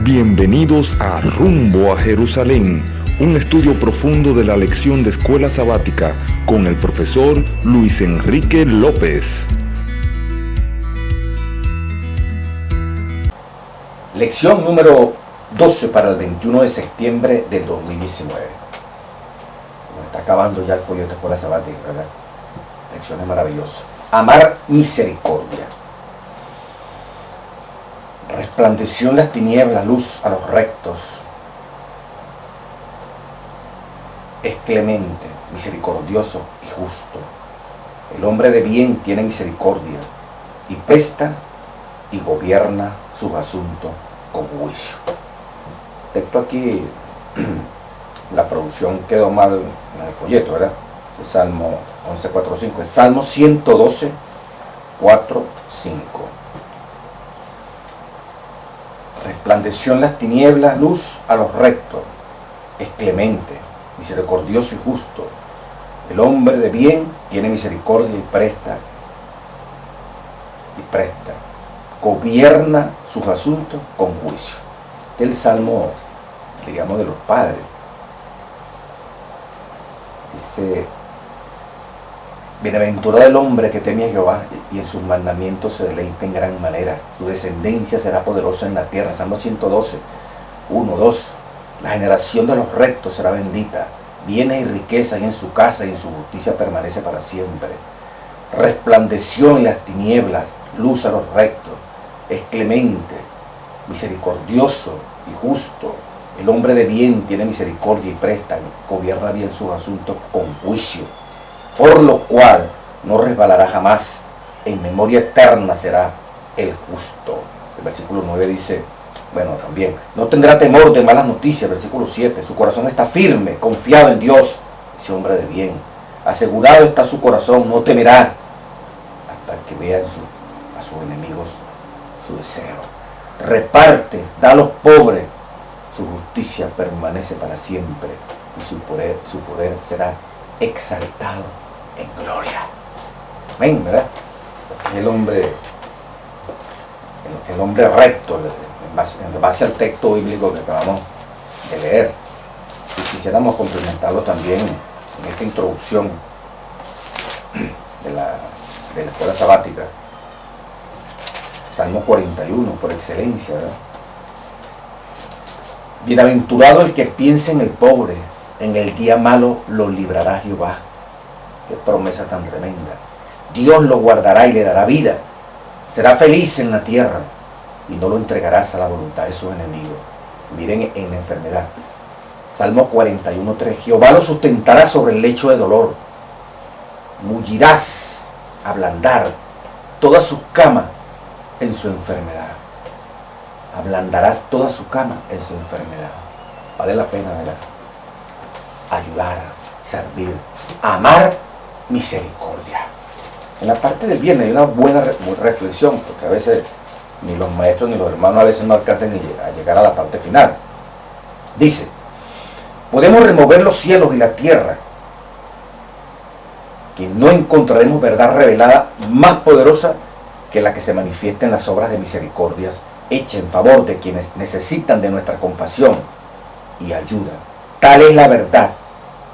Bienvenidos a Rumbo a Jerusalén, un estudio profundo de la lección de escuela sabática con el profesor Luis Enrique López. Lección número 12 para el 21 de septiembre del 2019. Se nos está acabando ya el folleto de escuela sabática, ¿verdad? Lecciones maravillosas. Amar misericordia. Resplandeció en las tinieblas luz a los rectos. Es clemente, misericordioso y justo. El hombre de bien tiene misericordia y presta y gobierna sus asuntos con juicio. Texto aquí, la producción quedó mal en el folleto, ¿verdad? Es Salmo 11.4.5, es Salmo 112, 4, 5. Resplandeció en las tinieblas luz a los rectos. Es clemente, misericordioso y justo. El hombre de bien tiene misericordia y presta. Gobierna sus asuntos con juicio. Este es el salmo, digamos, de los padres. Dice: bienaventurado el hombre que teme a Jehová y en sus mandamientos se deleita en gran manera. Su descendencia será poderosa en la tierra. Salmo 112, 1, 2. La generación de los rectos será bendita. Bienes y riquezas en su casa y en su justicia permanece para siempre. Resplandeció en las tinieblas luz a los rectos. Es clemente, misericordioso y justo. El hombre de bien tiene misericordia y presta, gobierna bien sus asuntos con juicio. Por lo cual no resbalará jamás, en memoria eterna será el justo. El versículo 9 dice, bueno, también, no tendrá temor de malas noticias. Versículo 7, su corazón está firme, confiado en Dios, ese hombre de bien. Asegurado está su corazón, no temerá, hasta que vea a sus enemigos su deseo. Reparte, da a los pobres, su justicia permanece para siempre, y su poder será exaltado en gloria. Amén, ¿verdad? El hombre recto, en base al texto bíblico que acabamos de leer. Y quisiéramos complementarlo también en esta introducción de la escuela sabática. Salmo 41, por excelencia, ¿verdad? Bienaventurado el que piensa en el pobre, en el día malo lo librará Jehová. Qué promesa tan tremenda. Dios lo guardará y le dará vida. Será feliz en la tierra y no lo entregarás a la voluntad de sus enemigos. Miren en la enfermedad. Salmo 41.3. Jehová lo sustentará sobre el lecho de dolor. Mullirás, ablandar toda su cama en su enfermedad. Ablandarás toda su cama en su enfermedad. Vale la pena, ¿verdad? Ayudar, servir, amar misericordia. En la parte del viernes hay una buena reflexión, porque a veces ni los maestros ni los hermanos a veces no alcanzan a llegar a la parte final. Dice: podemos remover los cielos y la tierra, que no encontraremos verdad revelada más poderosa que la que se manifiesta en las obras de misericordias hechas en favor de quienes necesitan de nuestra compasión y ayuda. Tal es la verdad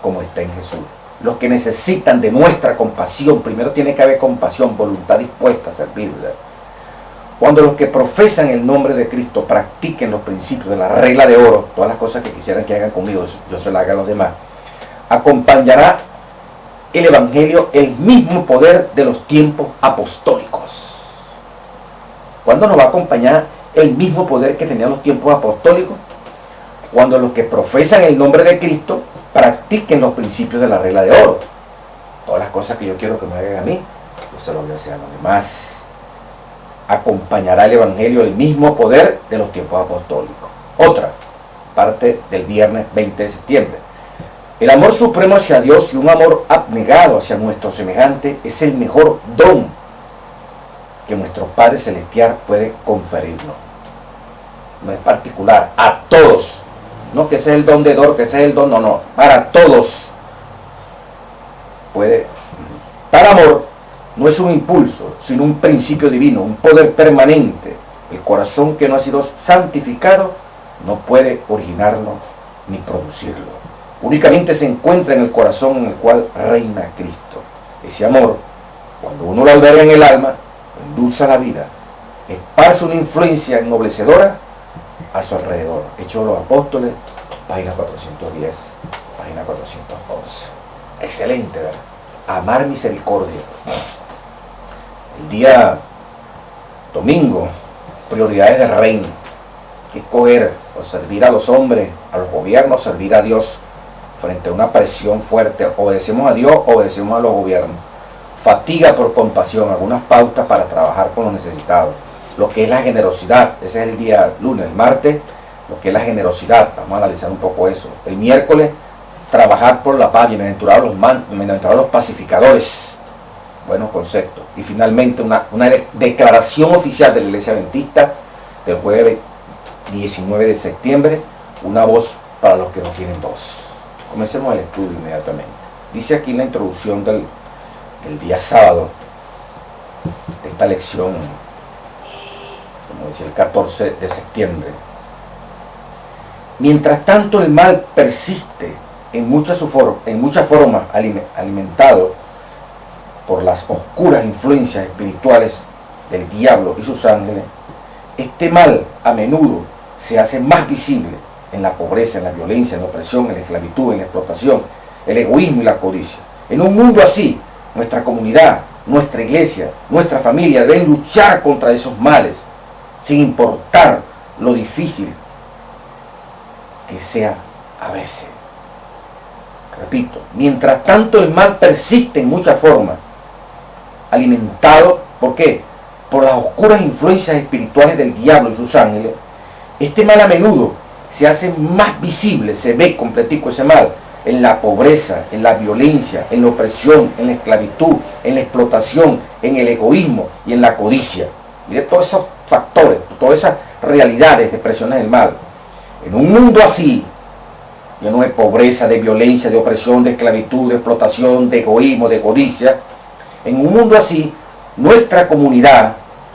como está en Jesús. Los que necesitan de nuestra compasión, primero tiene que haber compasión, voluntad dispuesta a servir, ¿verdad? Cuando los que profesan el nombre de Cristo practiquen los principios de la regla de oro, todas las cosas que quisieran que hagan conmigo, yo se las haga a los demás, acompañará el Evangelio el mismo poder de los tiempos apostólicos. ¿Cuándo nos va a acompañar el mismo poder que tenían los tiempos apostólicos? Cuando los que profesan el nombre de Cristo practiquen los principios de la regla de oro. Todas las cosas que yo quiero que me hagan a mí, yo se las voy a hacer a los demás. Acompañará el Evangelio el mismo poder de los tiempos apostólicos. Otra parte del viernes 20 de septiembre. El amor supremo hacia Dios y un amor abnegado hacia nuestro semejante es el mejor don que nuestro Padre Celestial puede conferirnos. No es particular, a todos. No que ese es el don de Dor, que ese es el don, no, para todos. Puede. Tal amor no es un impulso, sino un principio divino, un poder permanente. El corazón que no ha sido santificado no puede originarlo ni producirlo. Únicamente se encuentra en el corazón en el cual reina Cristo. Ese amor, cuando uno lo alberga en el alma, endulza la vida, esparce una influencia ennoblecedora a su alrededor. Hechos de los Apóstoles, página 410, página 411. Excelente, ¿verdad? Amar misericordia. El día domingo, prioridades del reino. Que escoger o servir a los hombres, a los gobiernos, servir a Dios frente a una presión fuerte. Obedecemos a Dios, obedecemos a los gobiernos. Fatiga por compasión, algunas pautas para trabajar con los necesitados. Lo que es la generosidad, ese es el día lunes. El martes, lo que es la generosidad, vamos a analizar un poco eso. El miércoles, trabajar por la paz, bienaventurados los pacificadores. Buenos conceptos. Y finalmente una declaración oficial de la Iglesia Adventista del jueves 19 de septiembre, una voz para los que no tienen voz. Comencemos el estudio inmediatamente. Dice aquí en la introducción del día sábado de esta lección, como decía, el 14 de septiembre. Mientras tanto el mal persiste en muchas formas, alimentado por las oscuras influencias espirituales del diablo y sus ángeles, este mal a menudo se hace más visible en la pobreza, en la violencia, en la opresión, en la esclavitud, en la explotación, el egoísmo y la codicia. En un mundo así, nuestra comunidad, nuestra iglesia, nuestra familia deben luchar contra esos males, sin importar lo difícil que sea a veces. Repito, mientras tanto el mal persiste en muchas formas, alimentado, ¿por qué? Por las oscuras influencias espirituales del diablo y sus ángeles. Este mal a menudo se hace más visible, se ve completico ese mal, en la pobreza, en la violencia, en la opresión, en la esclavitud, en la explotación, en el egoísmo y en la codicia. Mire todos esos factores, todas esas realidades de expresiones del mal. En un mundo así, lleno de pobreza, de violencia, de opresión, de esclavitud, de explotación, de egoísmo, de codicia, en un mundo así, nuestra comunidad,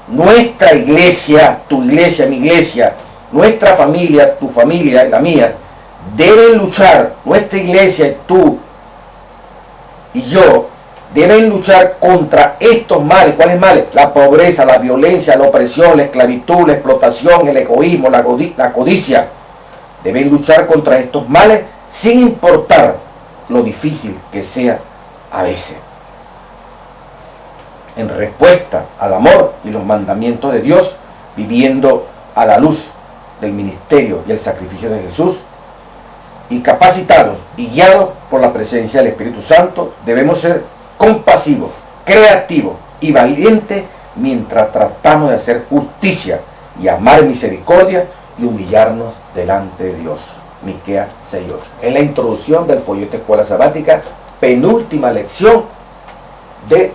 nuestra iglesia, tu iglesia, mi iglesia, nuestra familia, tu familia y la mía, deben luchar, nuestra iglesia, tú y yo, deben luchar contra estos males. ¿Cuáles males? La pobreza, la violencia, la opresión, la esclavitud, la explotación, el egoísmo, la codicia. Deben luchar contra estos males sin importar lo difícil que sea a veces. En respuesta al amor y los mandamientos de Dios, viviendo a la luz del ministerio y el sacrificio de Jesús, y capacitados y guiados por la presencia del Espíritu Santo, debemos ser compasivos, creativos y valientes mientras tratamos de hacer justicia y amar misericordia y humillarnos delante de Dios. Miqueas 6:8. Es la introducción del folleto Escuela Sabática, penúltima lección de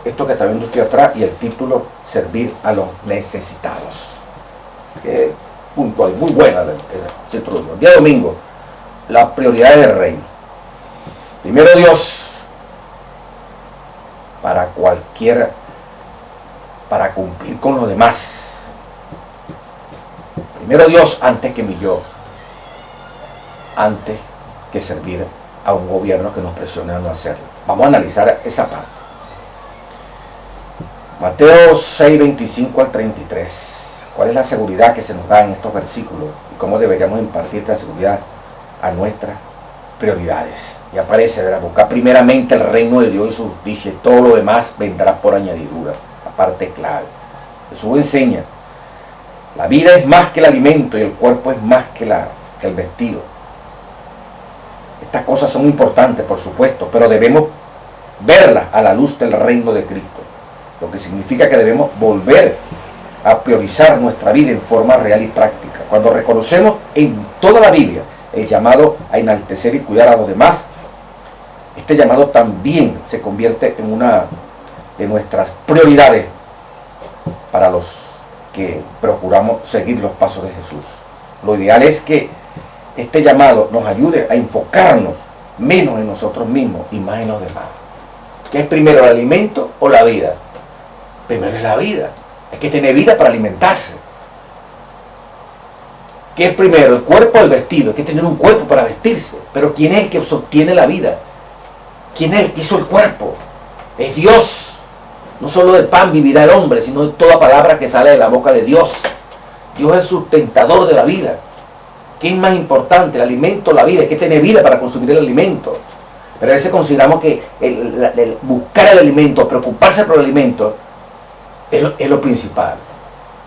esto que está viendo usted atrás, y el título: Servir a los necesitados. Puntual, muy buena esa introducción. Día domingo, las prioridades del reino. Primero Dios, para cumplir con los demás. Primero Dios antes que mi yo, antes que servir a un gobierno que nos presione a no hacerlo. Vamos a analizar esa parte. Mateo 6, 25 al 33. ¿Cuál es la seguridad que se nos da en estos versículos? Y cómo deberíamos impartir esta seguridad a nuestras prioridades. Y aparece, ¿verdad? Buscar primeramente el reino de Dios y su justicia, y todo lo demás vendrá por añadidura. La parte clave. Jesús enseña: la vida es más que el alimento y el cuerpo es más que el vestido. Estas cosas son importantes, por supuesto, pero debemos verlas a la luz del reino de Cristo. Lo que significa que debemos volver a priorizar nuestra vida en forma real y práctica. Cuando reconocemos en toda la Biblia el llamado a enaltecer y cuidar a los demás, este llamado también se convierte en una de nuestras prioridades para los que procuramos seguir los pasos de Jesús. Lo ideal es que este llamado nos ayude a enfocarnos menos en nosotros mismos y más en los demás. ¿Qué es primero, el alimento o la vida? Primero es la vida. Hay que tener vida para alimentarse. ¿Qué es primero, el cuerpo o el vestido? Hay que tener un cuerpo para vestirse. Pero ¿quién es el que sostiene la vida? ¿Quién es el que hizo el cuerpo? Es Dios. No solo de pan vivirá el hombre, sino de toda palabra que sale de la boca de Dios. Dios es el sustentador de la vida. ¿Qué es más importante? El alimento o la vida. Hay que tener vida para consumir el alimento. Pero a veces consideramos que el buscar el alimento, preocuparse por el alimento, es lo principal.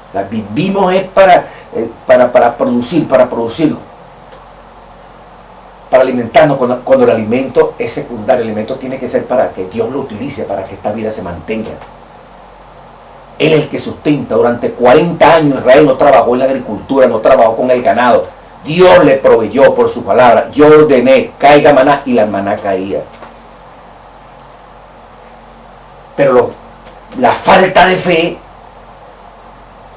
O sea, vivimos es para producir, para alimentarnos, cuando el alimento es secundario. El alimento tiene que ser para que Dios lo utilice, para que esta vida se mantenga. Él es el que sustenta. Durante 40 años Israel no trabajó en la agricultura, no trabajó con el ganado. Dios le proveyó por su palabra. Yo ordené, caiga maná, y la maná caía. Pero la falta de fe,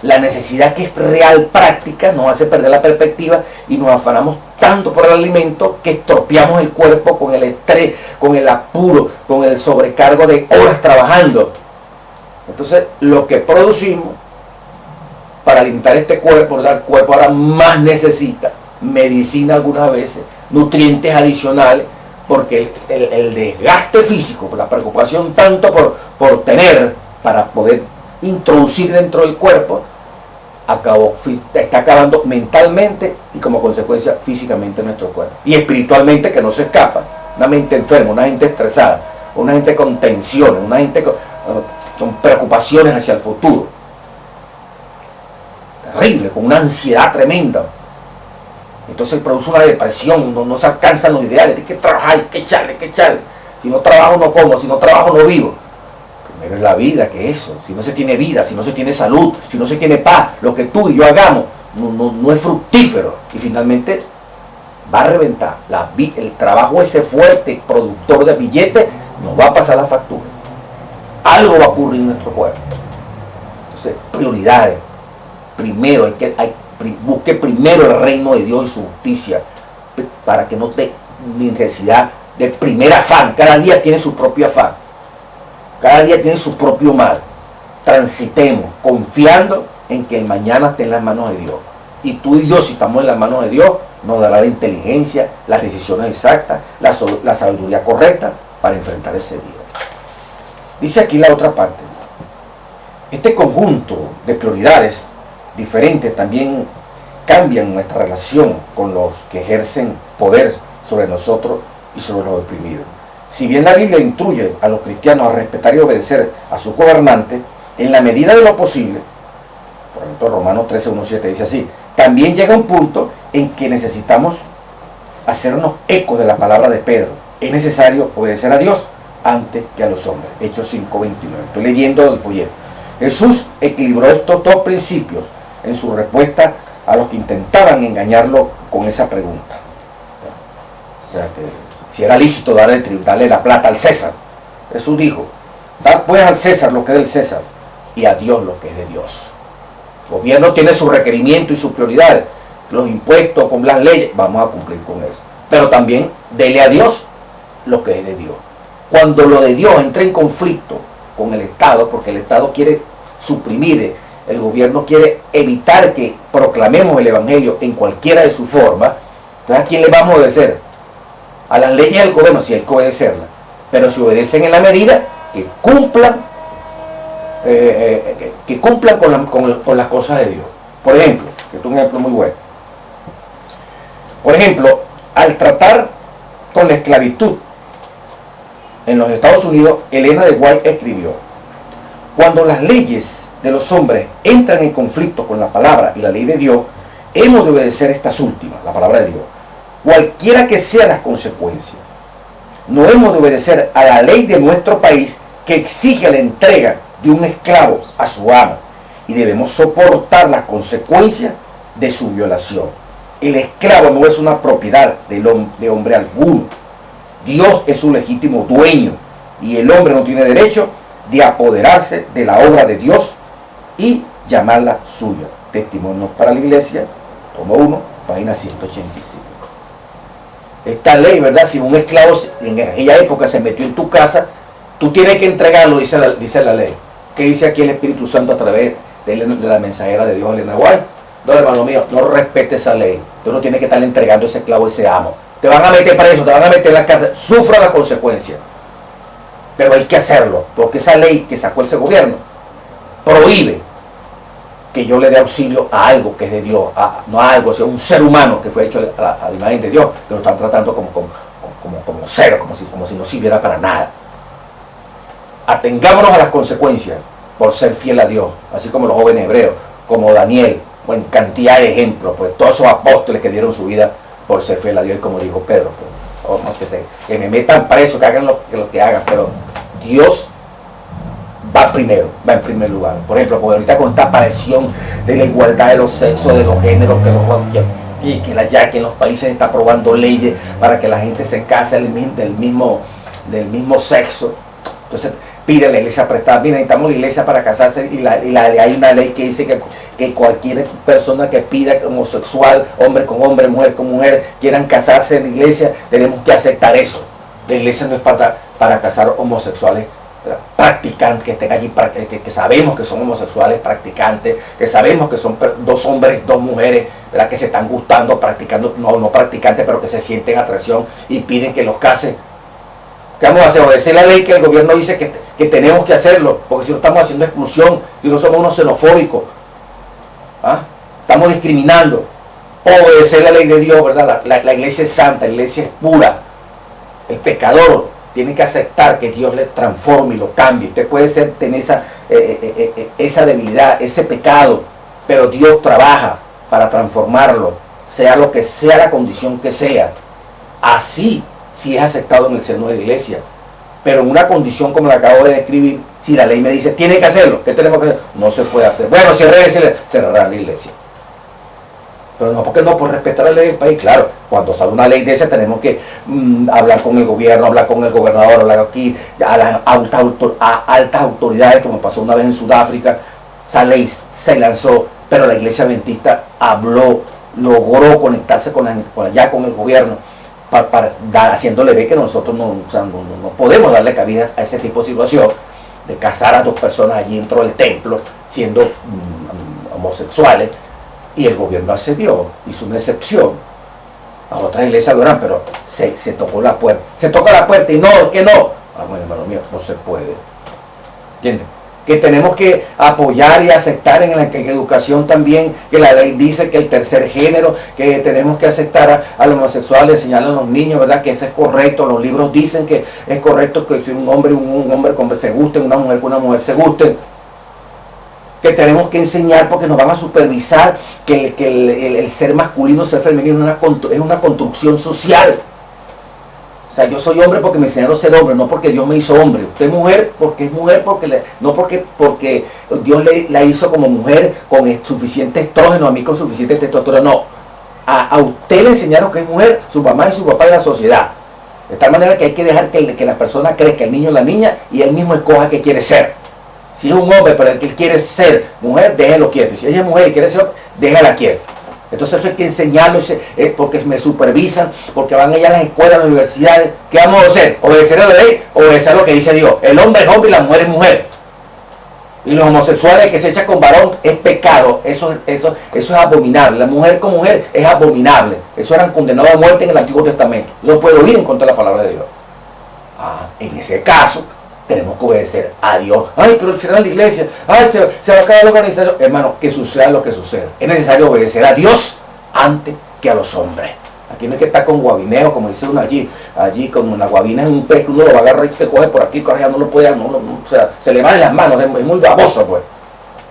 la necesidad que es real, práctica, nos hace perder la perspectiva y nos afanamos tanto por el alimento que estropeamos el cuerpo con el estrés, con el apuro, con el sobrecargo de horas trabajando. Entonces, lo que producimos para alimentar este cuerpo, el cuerpo ahora más necesita medicina algunas veces, nutrientes adicionales, porque el desgaste físico, la preocupación tanto por tener, para poder introducir dentro del cuerpo, está acabando mentalmente y como consecuencia físicamente nuestro cuerpo. Y espiritualmente, que no se escapa. Una mente enferma, una gente estresada, una gente con tensiones, una gente con preocupaciones hacia el futuro. Terrible, con una ansiedad tremenda. Entonces produce una depresión, no se alcanzan los ideales, hay que trabajar, hay que echarle. Si no trabajo no como, si no trabajo no vivo. Primero es la vida que eso. Si no se tiene vida, si no se tiene salud, si no se tiene paz, lo que tú y yo hagamos no es fructífero. Y finalmente va a reventar. El trabajo ese fuerte, productor de billetes, nos va a pasar la factura. Algo va a ocurrir en nuestro cuerpo. Entonces, prioridades. Primero, busque primero el reino de Dios y su justicia, para que no te necesidad de primer afán. Cada día tiene su propio afán. Cada día tiene su propio mal. Transitemos confiando en que el mañana está en las manos de Dios. Y tú y yo, si estamos en las manos de Dios, nos dará la inteligencia, las decisiones exactas, la sabiduría correcta para enfrentar ese día. Dice aquí la otra parte. Este conjunto de prioridades diferentes también cambian nuestra relación con los que ejercen poder sobre nosotros y sobre los oprimidos. Si bien la Biblia instruye a los cristianos a respetar y obedecer a sus gobernantes, en la medida de lo posible, por ejemplo Romanos 13:1-7 dice así, también llega un punto en que necesitamos hacernos eco de la palabra de Pedro. Es necesario obedecer a Dios antes que a los hombres. Hechos 5:29. Estoy leyendo del folleto. Jesús equilibró estos dos principios en su respuesta a los que intentaban engañarlo con esa pregunta. O sea que si era lícito darle la plata al César. Jesús dijo, da pues al César lo que es del César y a Dios lo que es de Dios. El gobierno tiene su requerimiento y sus prioridades. Los impuestos, con las leyes, vamos a cumplir con eso. Pero también dele a Dios lo que es de Dios. Cuando lo de Dios entra en conflicto con el Estado, porque el Estado quiere suprimir, el gobierno quiere evitar que proclamemos el Evangelio en cualquiera de sus formas, entonces ¿a quién le vamos a obedecer? A las leyes del gobierno, si hay que obedecerlas, pero si obedecen en la medida que cumplan con las cosas de Dios. Por ejemplo, que es un ejemplo muy bueno. Por ejemplo, al tratar con la esclavitud en los Estados Unidos, Elena de White escribió, cuando las leyes de los hombres entran en conflicto con la palabra y la ley de Dios, hemos de obedecer estas últimas, la palabra de Dios, cualquiera que sean las consecuencias. No hemos de obedecer a la ley de nuestro país que exige la entrega de un esclavo a su amo y debemos soportar las consecuencias de su violación. El esclavo no es una propiedad de hombre alguno. Dios es su legítimo dueño y el hombre no tiene derecho de apoderarse de la obra de Dios y llamarla suya. Testimonios para la Iglesia, tomo 1, página 185. Esta ley, ¿verdad? Si un esclavo en aquella época se metió en tu casa, tú tienes que entregarlo, dice la ley. ¿Qué dice aquí el Espíritu Santo a través de la mensajera de Dios, Elena White? No, hermano mío, no respete esa ley. Tú no tienes que estar entregando ese esclavo a ese amo. Te van a meter preso, te van a meter en la cárcel. Sufra las consecuencias. Pero hay que hacerlo, porque esa ley que sacó ese gobierno prohíbe que yo le dé auxilio a algo que es de Dios, no a algo, sino a un ser humano que fue hecho a la imagen de Dios, que lo están tratando como cero, como si no sirviera para nada. Atengámonos a las consecuencias por ser fiel a Dios, así como los jóvenes hebreos, como Daniel, o en cantidad de ejemplos, pues todos esos apóstoles que dieron su vida por ser fiel a Dios, y como dijo Pedro, pues, que me metan preso, que hagan lo que hagan, pero Dios va primero, va en primer lugar. Por ejemplo, porque ahorita con esta aparición de la igualdad de los sexos, de los géneros, ya que en los países se está aprobando leyes para que la gente se case del mismo sexo. Entonces pide la iglesia prestada, mira, necesitamos la iglesia para casarse, y hay una ley que dice que cualquier persona que pida homosexual, hombre con hombre, mujer con mujer, quieran casarse en la iglesia, tenemos que aceptar eso. La iglesia no es para casar homosexuales practicantes, que estén allí, que sabemos que son homosexuales practicantes, que sabemos que son dos hombres, dos mujeres, ¿verdad?, que se están gustando, practicando, no practicantes, pero que se sienten atracción y piden que los casen. ¿Qué vamos a hacer? Obedecer la ley que el gobierno dice que tenemos que hacerlo, porque si no estamos haciendo exclusión, si no somos unos xenofóbicos, estamos discriminando. Obedecer la ley de Dios, ¿verdad? La iglesia es santa, la iglesia es pura. El pecador tiene que aceptar que Dios le transforme y lo cambie. Usted puede tener esa debilidad, ese pecado, pero Dios trabaja para transformarlo, sea lo que sea la condición que sea. Así, si es aceptado en el seno de la iglesia. Pero en una condición como la acabo de describir, si la ley me dice, tiene que hacerlo, ¿qué tenemos que hacer? No se puede hacer. Bueno, cerrará la iglesia. Pero no, porque no, por respetar la ley del país. Claro, cuando sale una ley de esa tenemos que hablar con el gobierno, hablar con el gobernador, hablar aquí a las altas autoridades, como pasó una vez en Sudáfrica. Esa ley se lanzó, pero la iglesia adventista habló, logró conectarse con el gobierno, haciéndole ver que nosotros no podemos darle cabida a ese tipo de situación, de casar a dos personas allí dentro del templo, siendo homosexuales. Y el gobierno accedió, hizo una excepción. Las otras iglesias lo harán, pero se tocó la puerta. Se toca la puerta y no, que no. Bueno, hermano mío, no se puede. ¿Entiendes? Que tenemos que apoyar y aceptar en educación también, que la ley dice que el tercer género, que tenemos que aceptar a los homosexuales, enseñarle a los niños, ¿verdad?, que eso es correcto. Los libros dicen que es correcto que un hombre se gusten, una mujer con una mujer se gusten. Que tenemos que enseñar, porque nos van a supervisar, que el ser masculino, ser femenino es una construcción social. O sea, yo soy hombre porque me enseñaron a ser hombre, no porque Dios me hizo hombre. Usted es mujer porque es mujer, no porque Dios la hizo como mujer con suficiente estrógeno, a mí con suficiente testosterona. No, a usted le enseñaron que es mujer, su mamá y su papá y la sociedad. De tal manera que hay que dejar que la persona crezca, el niño o la niña, y él mismo escoja qué quiere ser. Si es un hombre, pero el que quiere ser mujer, déjelo quieto. Y si ella es mujer y quiere ser hombre, déjala quieto. Entonces eso hay que enseñarlo, porque me supervisan, porque van allá a las escuelas, a las universidades. ¿Qué vamos a hacer? Obedecer a la ley, obedecer a lo que dice Dios. El hombre es hombre y la mujer es mujer. Y los homosexuales que se echan con varón es pecado. Eso es abominable. La mujer con mujer es abominable. Eso eran condenados a muerte en el Antiguo Testamento. No puedo ir en contra de la palabra de Dios. En ese caso, tenemos que obedecer a Dios. Ay, pero será la iglesia. Ay, se va a acabar la organización. Hermano, que suceda lo que suceda. Es necesario obedecer a Dios antes que a los hombres. Aquí no hay que estar con guabineo, como dice uno allí. Allí, como una guabina es un pez que uno lo va a agarrar y te coge por aquí, corre, no lo puede, o sea, se le va de las manos, es muy baboso, pues.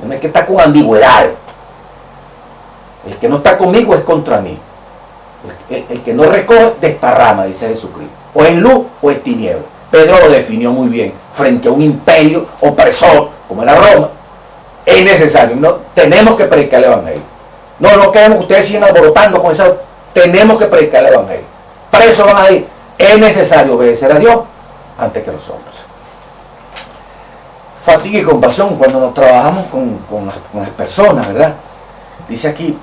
No hay que estar con ambigüedad. El que no está conmigo es contra mí. El que no recoge, desparrama, dice Jesucristo. O es luz o es tiniebla. Pedro lo definió muy bien. Frente a un imperio opresor, como era Roma, es necesario. No, tenemos que predicar el evangelio. No queremos que ustedes sigan alborotando con esa. Tenemos que predicar el evangelio. Presos van a ir. Es necesario obedecer a Dios antes que a los hombres. Fatiga y compasión cuando nos trabajamos con las personas, ¿verdad? Dice aquí,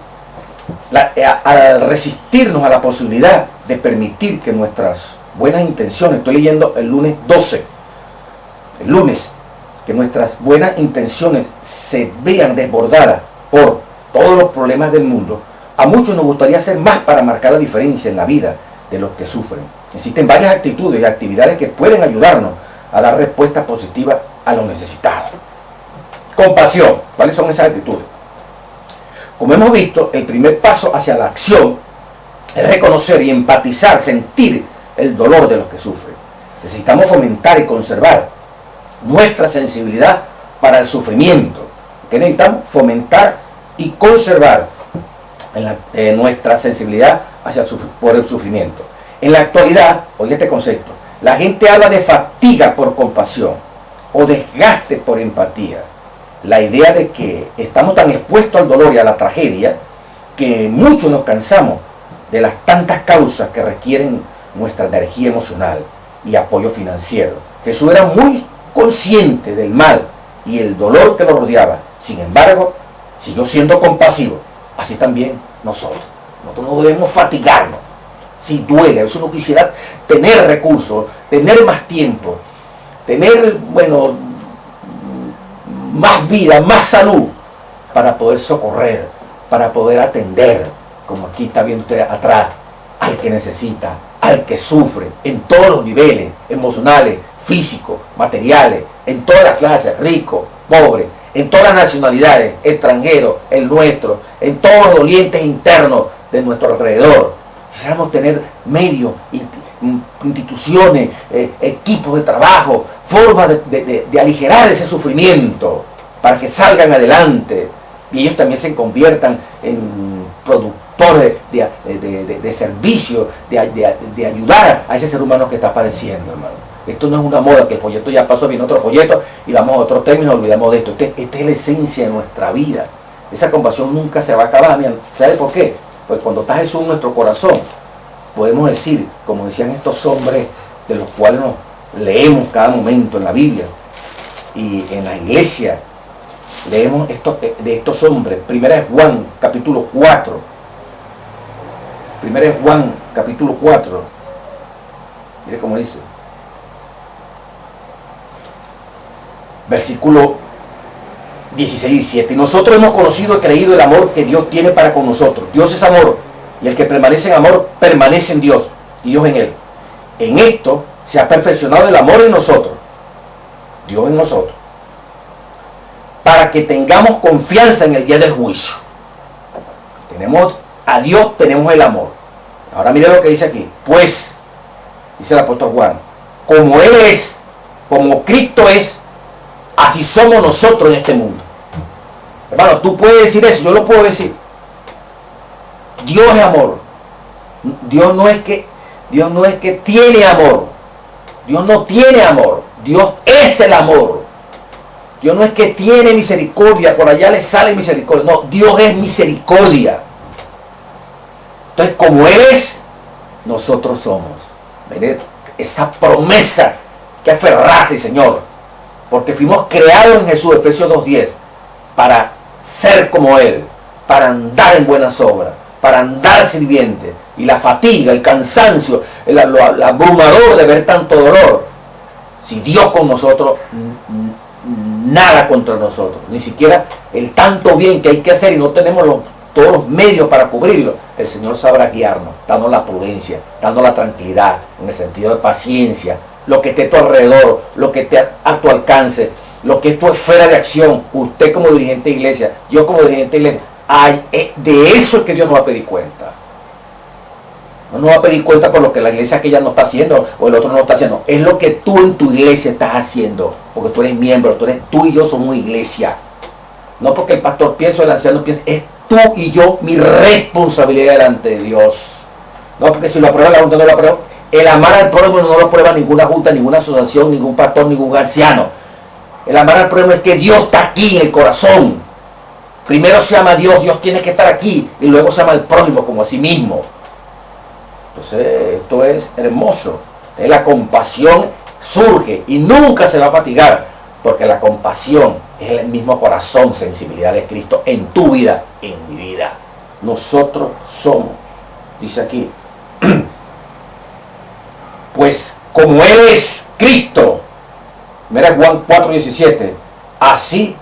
al resistirnos a la posibilidad de permitir que nuestras buenas intenciones, estoy leyendo el lunes 12, el lunes, que nuestras buenas intenciones se vean desbordadas por todos los problemas del mundo, a muchos nos gustaría hacer más para marcar la diferencia en la vida de los que sufren. Existen varias actitudes y actividades que pueden ayudarnos a dar respuestas positivas a los necesitados. Compasión. ¿Cuáles son esas actitudes? Como hemos visto, el primer paso hacia la acción es reconocer y empatizar, sentir el dolor de los que sufren. Necesitamos fomentar y conservar nuestra sensibilidad para el sufrimiento. ¿Qué necesitamos? Fomentar y conservar nuestra sensibilidad por el sufrimiento. En la actualidad, oye este concepto, la gente habla de fatiga por compasión o desgaste por empatía. La idea de que estamos tan expuestos al dolor y a la tragedia que muchos nos cansamos de las tantas causas que requieren nuestra energía emocional y apoyo financiero. Jesús era muy consciente del mal y el dolor que lo rodeaba. Sin embargo, siguió siendo compasivo. Así también nosotros. Nosotros no debemos fatigarnos. Si duele, a veces uno quisiera tener recursos, tener más tiempo, tener, más vida, más salud, para poder socorrer, para poder atender, como aquí está viendo usted atrás, al que necesita, al que sufre, en todos los niveles, emocionales, físicos, materiales, en todas las clases, rico, pobre, en todas las nacionalidades, extranjeros, el nuestro, en todos los dolientes internos de nuestro alrededor. Quisiéramos tener medios, instituciones, equipos de trabajo, formas de aligerar ese sufrimiento para que salgan adelante y ellos también se conviertan en productores de servicio, de ayudar a ese ser humano que está padeciendo, hermano. Esto no es una moda, que el folleto ya pasó, viene otro folleto y vamos a otro término, olvidamos de esto. Esta es la esencia de nuestra vida. Esa compasión nunca se va a acabar. ¿Sabe por qué? Pues cuando está Jesús en nuestro corazón, podemos decir, como decían estos hombres de los cuales nos leemos cada momento en la Biblia y en la iglesia, leemos de estos hombres. Primera es Juan, capítulo 4. Primera es Juan, capítulo 4. Mire cómo dice. Versículo 16 y 17. Y nosotros hemos conocido y creído el amor que Dios tiene para con nosotros. Dios es amor, y el que permanece en amor, permanece en Dios, y Dios en él. En esto se ha perfeccionado el amor en nosotros, Dios en nosotros, para que tengamos confianza en el día del juicio. Tenemos a Dios, tenemos el amor. Ahora mire lo que dice aquí. Pues, dice el apóstol Juan, como Él es, como Cristo es, así somos nosotros en este mundo. Hermano, tú puedes decir eso, yo lo puedo decir. Dios es amor. Dios no es que tiene amor. Dios no tiene amor. Dios es el amor. Dios no es que tiene misericordia, por allá le sale misericordia. No, Dios es misericordia. Entonces, como Él es, nosotros somos. ¿Ven? Esa promesa que aferrarse, Señor. Porque fuimos creados en Jesús, Efesios 2:10, para ser como Él, para andar en buenas obras, para andar sirviente. Y la fatiga, el cansancio, el abrumador de ver tanto dolor. Si Dios con nosotros, nada contra nosotros. Ni siquiera el tanto bien que hay que hacer y no tenemos todos los medios para cubrirlo. El Señor sabrá guiarnos, dando la prudencia, dando la tranquilidad, en el sentido de paciencia. Lo que esté a tu alrededor, lo que esté a tu alcance, lo que es tu esfera de acción, usted como dirigente de iglesia, yo como dirigente de iglesia, de eso es que Dios nos va a pedir cuenta. No nos va a pedir cuenta por lo que la iglesia aquella no está haciendo o el otro no está haciendo. Es lo que tú en tu iglesia estás haciendo, porque tú eres miembro, tú y yo somos iglesia. No porque el pastor piense o el anciano piense, es tú y yo mi responsabilidad delante de Dios. No porque si lo aprueba la Junta, no lo aprueba. El amar al prójimo no lo prueba ninguna junta, ninguna asociación, ningún pastor, ningún anciano. El amar al prójimo es que Dios está aquí en el corazón. Primero se ama a Dios, Dios tiene que estar aquí, y luego se ama al prójimo como a sí mismo. Entonces, esto es hermoso. La compasión surge y nunca se va a fatigar, porque la compasión es el mismo corazón, sensibilidad de Cristo en tu vida, en mi vida. Nosotros somos, dice aquí, pues como Él es Cristo, mira Juan 4:17, así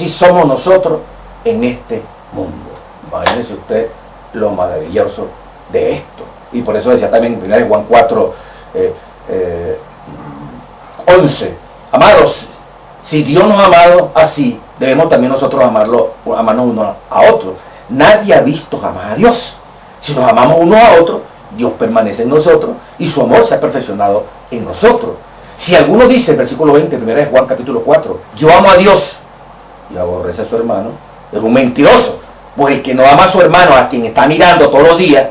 somos nosotros en este mundo. Imagínese usted lo maravilloso de esto. Y por eso decía también en 1 Juan 4, 11, amados, si Dios nos ha amado así, debemos también nosotros amarnos unos a otros. Nadie ha visto jamás a Dios. Si nos amamos unos a otros, Dios permanece en nosotros y su amor se ha perfeccionado en nosotros. Si alguno dice, el versículo 20, 1 Juan capítulo 4, yo amo a Dios y aborrece a su hermano, es un mentiroso. Pues el que no ama a su hermano, a quien está mirando todos los días,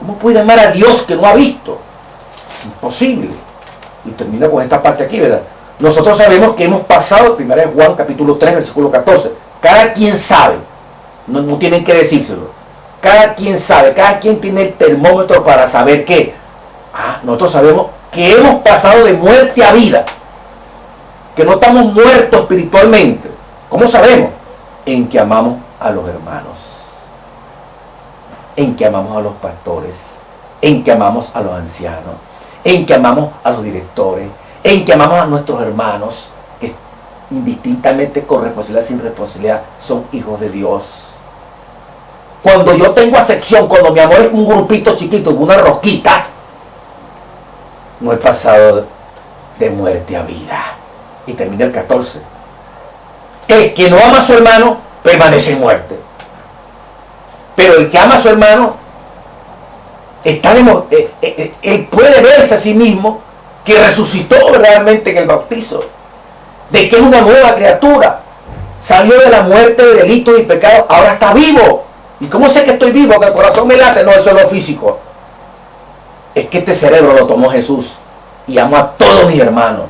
¿cómo puede amar a Dios que no ha visto? Imposible. Y termina con esta parte aquí, ¿verdad? Nosotros sabemos que hemos pasado, 1 Juan capítulo 3, versículo 14. Cada quien sabe, no tienen que decírselo. Cada quien sabe, cada quien tiene el termómetro para saber qué. Nosotros sabemos que hemos pasado de muerte a vida, que no estamos muertos espiritualmente. ¿Cómo sabemos? En que amamos a los hermanos, en que amamos a los pastores, en que amamos a los ancianos, en que amamos a los directores, en que amamos a nuestros hermanos, que indistintamente con responsabilidad, sin responsabilidad, son hijos de Dios. Cuando yo tengo acepción, cuando mi amor es un grupito chiquito, una rosquita, no he pasado de muerte a vida. Y termina el 14. El que no ama a su hermano permanece en muerte. Pero el que ama a su hermano, él puede verse a sí mismo que resucitó realmente en el bautizo, de que es una nueva criatura, salió de la muerte de delitos y pecados, ahora está vivo. ¿Y cómo sé que estoy vivo? Que el corazón me late. No, eso es lo físico. Es que este cerebro lo tomó Jesús y amo a todos mis hermanos,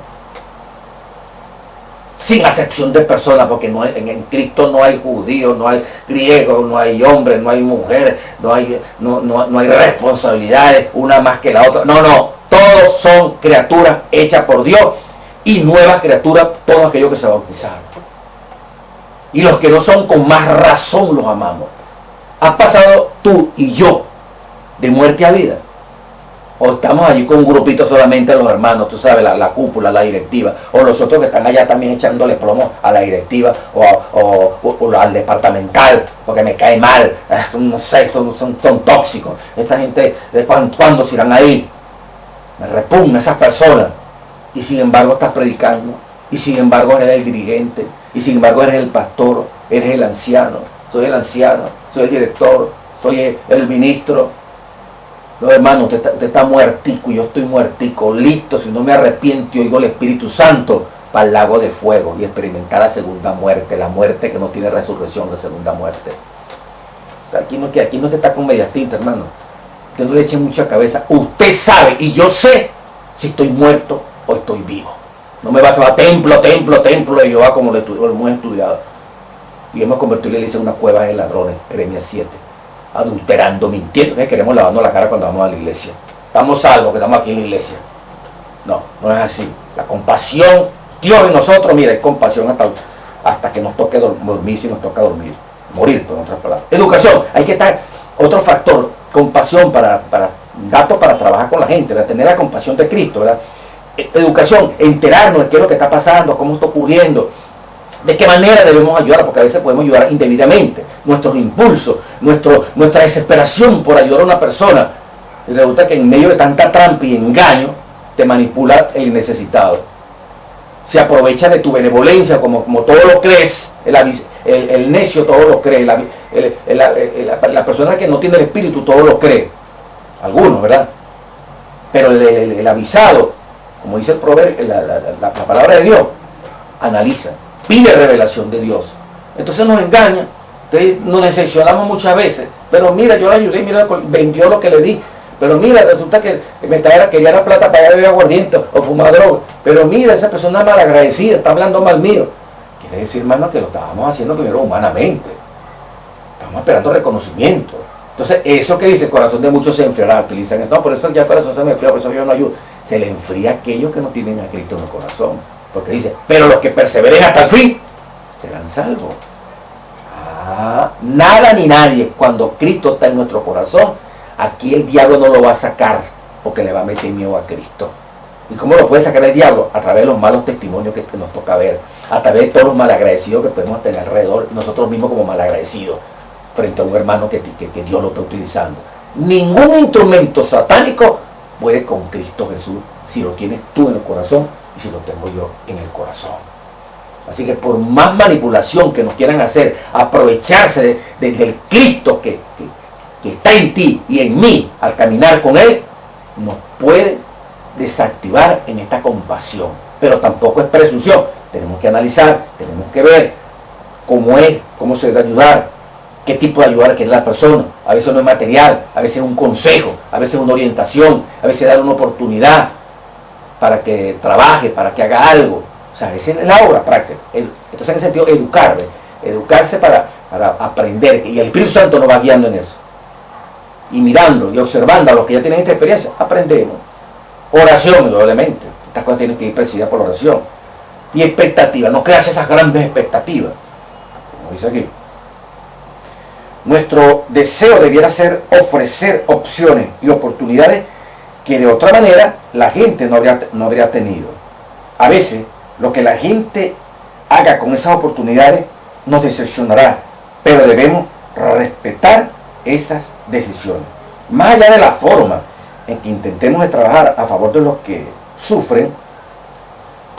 sin acepción de personas, porque en Cristo no hay judío, no hay griego, no hay hombre, no hay mujer, no hay responsabilidades una más que la otra. No, todos son criaturas hechas por Dios y nuevas criaturas, todos aquellos que se bautizaron. Y los que no son, con más razón los amamos. ¿Has pasado tú y yo de muerte a vida? O estamos allí con un grupito solamente de los hermanos, tú sabes, la cúpula, la directiva, o los otros que están allá también echándole plomo a la directiva o al departamental, porque me cae mal, no sé, estos son tóxicos, esta gente, ¿cuándo se irán ahí? Me repugna esas personas, y sin embargo estás predicando, y sin embargo eres el dirigente, y sin embargo eres el pastor, eres el anciano, soy el el director, soy el ministro. No, hermano, usted está muertico y yo estoy muertico, listo, si no me arrepiento y oigo el Espíritu Santo para el lago de fuego y experimentar la segunda muerte, la muerte que no tiene resurrección, la segunda muerte. Aquí no es que está con media tinta, hermano. Usted no le eche mucha cabeza. Usted sabe y yo sé si estoy muerto o estoy vivo. No me vas a templo de Jehová como lo hemos estudiado. Y hemos convertido la iglesia en una cueva de ladrones, Jeremías 7. Adulterando, mintiendo, que queremos lavarnos la cara cuando vamos a la iglesia. Estamos salvos que estamos aquí en la iglesia. No es así. La compasión, Dios en nosotros, mira, hay compasión hasta que nos toque dormir, si nos toca dormir. Morir, por otras palabras. Educación, hay que estar, otro factor, compasión para trabajar con la gente, ¿verdad? Tener la compasión de Cristo, ¿verdad? Educación, enterarnos de qué es lo que está pasando, cómo está ocurriendo, de qué manera debemos ayudar, porque a veces podemos ayudar indebidamente, nuestros impulsos, nuestra desesperación por ayudar a una persona, y resulta que en medio de tanta trampa y engaño, te manipula el necesitado, se aprovecha de tu benevolencia, como todo lo crees, el necio todo lo cree, la persona que no tiene el espíritu todo lo cree, algunos, ¿verdad? Pero el avisado, como dice el proverbio, la palabra de Dios, analiza, pide revelación de Dios. Entonces nos engaña, nos decepcionamos muchas veces. Pero mira, yo le ayudé, mira, vendió lo que le di. Pero mira, resulta que quería la plata para ir a beber aguardiente o fumar droga. Pero mira, esa persona malagradecida, está hablando mal mío. Quiere decir, hermano, que lo estábamos haciendo primero humanamente. Estamos esperando reconocimiento. Entonces, eso que dice, el corazón de muchos se enfriará. Utilizan eso. No, por eso ya el corazón se me enfría, por eso yo no ayudo. Se le enfría a aquellos que no tienen a Cristo en el corazón. Porque dice, pero los que perseveren hasta el fin serán salvos. Nada ni nadie, cuando Cristo está en nuestro corazón, aquí el diablo no lo va a sacar porque le va a meter miedo a Cristo. ¿Y cómo lo puede sacar el diablo? A través de los malos testimonios que nos toca ver, a través de todos los malagradecidos que podemos tener alrededor, nosotros mismos como malagradecidos, frente a un hermano que Dios lo está utilizando. Ningún instrumento satánico puede con Cristo Jesús si lo tienes tú en el corazón y si lo tengo yo en el corazón. Así que por más manipulación que nos quieran hacer, aprovecharse del Cristo que está en ti y en mí al caminar con Él, nos puede desactivar en esta compasión. Pero tampoco es presunción. Tenemos que analizar, tenemos que ver cómo es, cómo se debe ayudar, qué tipo de ayudar quiere la persona. A veces no es material, a veces es un consejo, a veces es una orientación, a veces dar una oportunidad para que trabaje, para que haga algo. O sea, esa es la obra práctica. Entonces, en ese sentido, educar, ¿ves? Educarse para aprender. Y el Espíritu Santo nos va guiando en eso. Y mirando y observando a los que ya tienen esta experiencia, aprendemos. Oración, indudablemente. Estas cosas tienen que ir presididas por la oración. Y expectativa. No creas esas grandes expectativas. Como dice aquí. Nuestro deseo debiera ser ofrecer opciones y oportunidades que de otra manera la gente no habría tenido. A veces, lo que la gente haga con esas oportunidades nos decepcionará, pero debemos respetar esas decisiones. Más allá de la forma en que intentemos de trabajar a favor de los que sufren,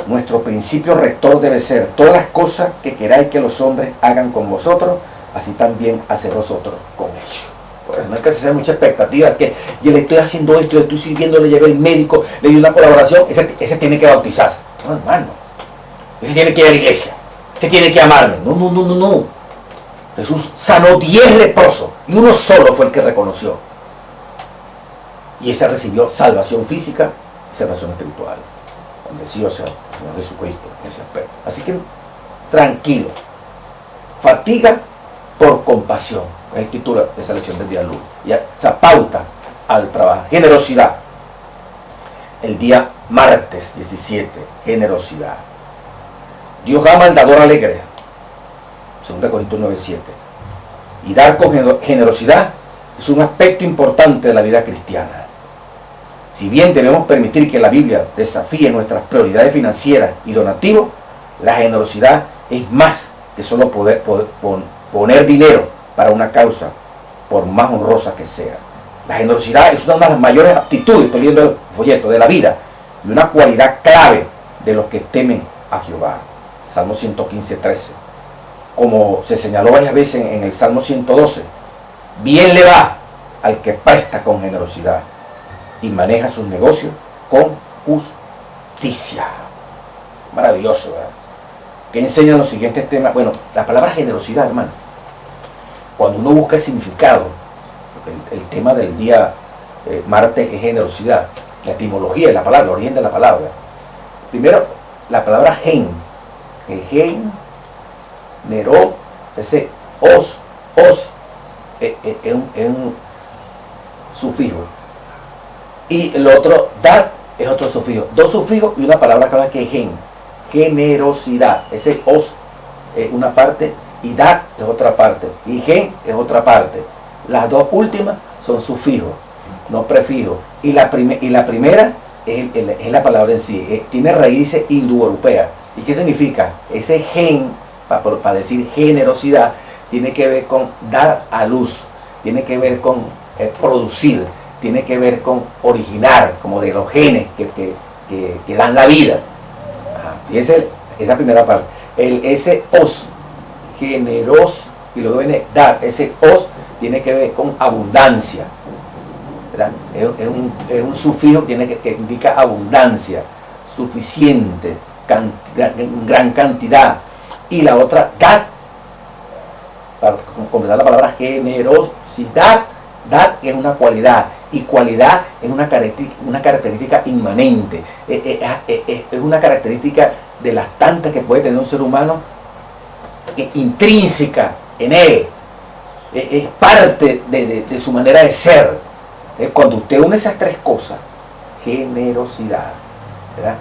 nuestro principio rector debe ser: todas las cosas que queráis que los hombres hagan con vosotros, así también haced vosotros con ellos. Por eso no hay que hacer mucha expectativa, que yo le estoy haciendo esto, le estoy sirviendo, le llevé el médico, le di una colaboración, ese tiene que bautizarse. No, hermano, ese tiene que ir a la iglesia, ese tiene que amarme. No. Jesús sanó 10 leprosos y uno solo fue el que reconoció. Y ese recibió salvación física y salvación espiritual. Bendecido sea el Señor Jesucristo en ese aspecto. Así que tranquilo. Fatiga por compasión. Es el título de esa lección del día lunes. O sea, pauta al trabajo. Generosidad. El día martes 17. Generosidad. Dios ama al dador alegre. 2 Corintios 9:7. Y dar con generosidad es un aspecto importante de la vida cristiana. Si bien debemos permitir que la Biblia desafíe nuestras prioridades financieras y donativos, la generosidad es más que solo poder poner dinero para una causa, por más honrosa que sea. La generosidad es una de las mayores aptitudes, estoy leyendo el folleto, de la vida, y una cualidad clave de los que temen a Jehová. Salmo 115:13. Como se señaló varias veces en el Salmo 112, bien le va al que presta con generosidad y maneja sus negocios con justicia. Maravilloso, ¿verdad? ¿Qué enseñan los siguientes temas? Bueno, la palabra generosidad, hermano, cuando uno busca el significado, el tema del día martes es generosidad, la etimología de la palabra, el origen de la palabra. Primero, la palabra generó, ese os es un sufijo. Y el otro, dat, es otro sufijo. Dos sufijos y una palabra clave que es generosidad. Ese os es una parte y dat es otra parte. Y gen es otra parte. Las dos últimas son sufijos, no prefijos. Y la primera es la palabra en sí. Tiene raíces indoeuropeas. ¿Y qué significa? Ese gen, para decir generosidad, tiene que ver con dar a luz, tiene que ver con producir, tiene que ver con originar, como de los genes que dan la vida. Y esa primera parte. Ese os, generoso, y luego viene dar, ese os tiene que ver con abundancia. ¿Verdad? Es un sufijo que indica abundancia, suficiente, gran cantidad. Y la otra, dat, para completar la palabra generosidad, dat es una cualidad, y cualidad es una característica inmanente, es una característica de las tantas que puede tener un ser humano, intrínseca en él, es parte de su manera de ser. Cuando usted une esas tres cosas, generosidad, ¿verdad?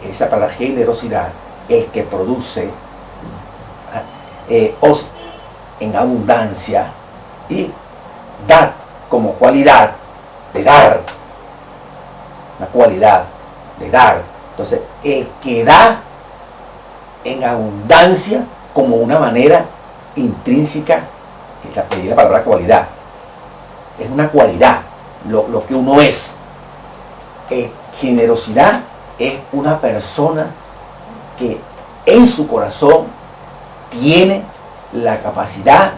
Esa palabra generosidad, el que produce os en abundancia, y dar como cualidad de dar, una cualidad de dar. Entonces, el que da en abundancia como una manera intrínseca, que es la palabra cualidad. Es una cualidad, lo que uno es. Generosidad es una persona que en su corazón tiene la capacidad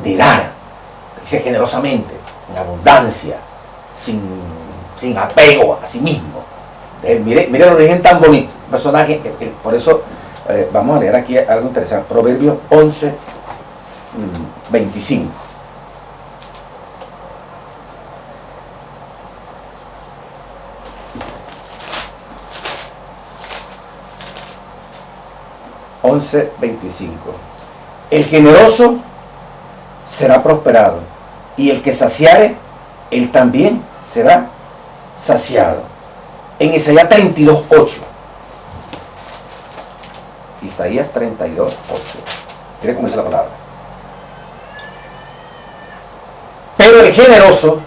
de dar, dice generosamente, en abundancia, sin apego a sí mismo. Mire el origen tan bonito, personaje, por eso vamos a leer aquí algo interesante, Proverbios 11, 25. El generoso será prosperado, y el que saciare, él también será saciado. En Isaías 32:8. Isaías 32:8. Mire cómo dice la palabra. Pero el generoso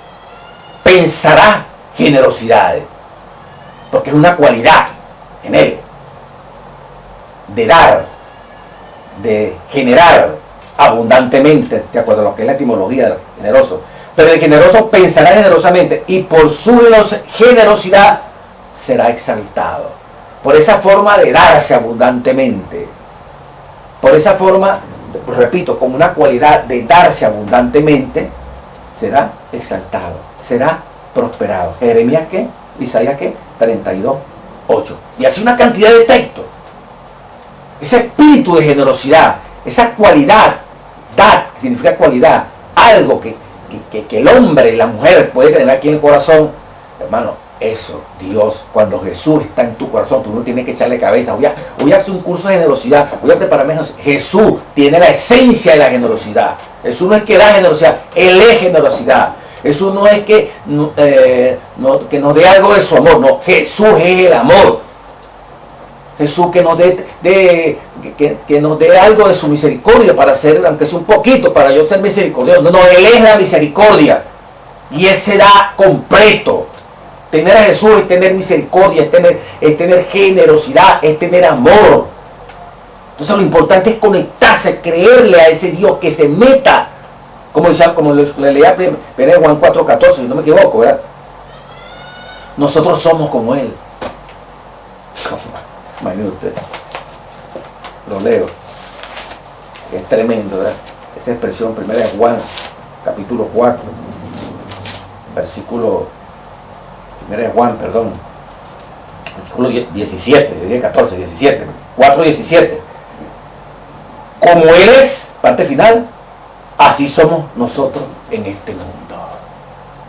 pensará generosidades, porque es una cualidad en él, de dar, de generar abundantemente, de acuerdo a lo que es la etimología del generoso. Pero el generoso pensará generosamente, y por su generosidad será exaltado. Por esa forma de darse abundantemente, por esa forma, repito, como una cualidad de darse abundantemente, será exaltado, será prosperado. Jeremías, ¿qué? Isaías, ¿qué? 32:8. Y así una cantidad de textos. Ese espíritu de generosidad, esa cualidad, dar, significa cualidad, algo que el hombre y la mujer puede tener aquí en el corazón, hermano, eso, Dios, cuando Jesús está en tu corazón, tú no tienes que echarle cabeza, voy a hacer un curso de generosidad, voy a prepararme. Jesús tiene la esencia de la generosidad. Jesús no es que da generosidad, Él es generosidad. Jesús no es que nos dé algo de su amor, no, Jesús es el amor. Jesús que nos dé algo de su misericordia para hacer, aunque sea un poquito, para yo ser misericordioso. No, Él es la misericordia. Y Él se da completo. Tener a Jesús es tener misericordia, es tener generosidad, es tener amor. Entonces lo importante es conectarse, creerle a ese Dios, que se meta, como le leía en Juan 4:14, si no me equivoco, ¿verdad? Nosotros somos como Él. Imagínate usted, lo leo, es tremendo, ¿verdad? Esa expresión, 1 de Juan, capítulo 4, versículo, 1 de Juan, perdón, versículo 17, yo dije 14, 17, 4:17. Como Él es, parte final, así somos nosotros en este mundo.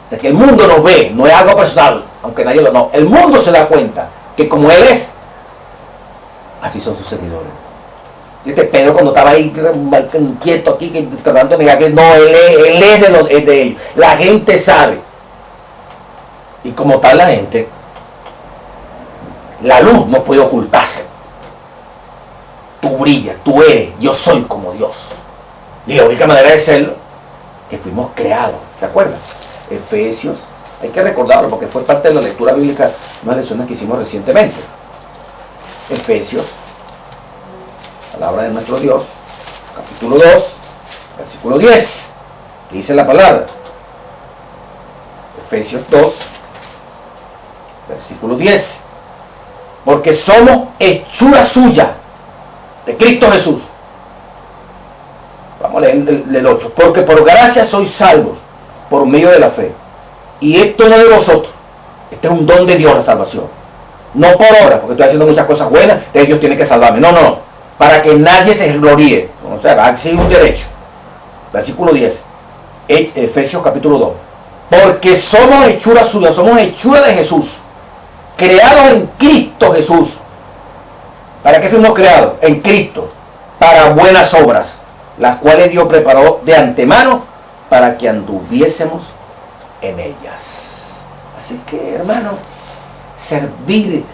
O sea que el mundo nos ve, no es algo personal, aunque nadie lo no. El mundo se da cuenta que como Él es, así son sus seguidores. Este Pedro, cuando estaba ahí inquieto aquí, tratando de negar que no, él es de ellos. La gente sabe. Y como tal la gente, la luz no puede ocultarse. Tú brillas, tú eres, yo soy como Dios. Y la única manera de serlo, que fuimos creados. ¿Te acuerdas? Efesios, hay que recordarlo porque fue parte de la lectura bíblica, unas lecciones que hicimos recientemente. Efesios, palabra de nuestro Dios, capítulo 2, versículo 10, que dice la palabra. Efesios 2, versículo 10. Porque somos hechura suya, de Cristo Jesús. Vamos a leer el 8. Porque por gracia sois salvos, por medio de la fe. Y esto no es de vosotros, este es un don de Dios, la salvación. No por obra, porque estoy haciendo muchas cosas buenas, entonces Dios tiene que salvarme. No. Para que nadie se gloríe. O sea, así es un derecho. Versículo 10. Efesios capítulo 2. Porque somos hechura suya, somos hechura de Jesús. Creados en Cristo Jesús. ¿Para qué fuimos creados? En Cristo. Para buenas obras, las cuales Dios preparó de antemano para que anduviésemos en ellas. Así que, hermano, servir,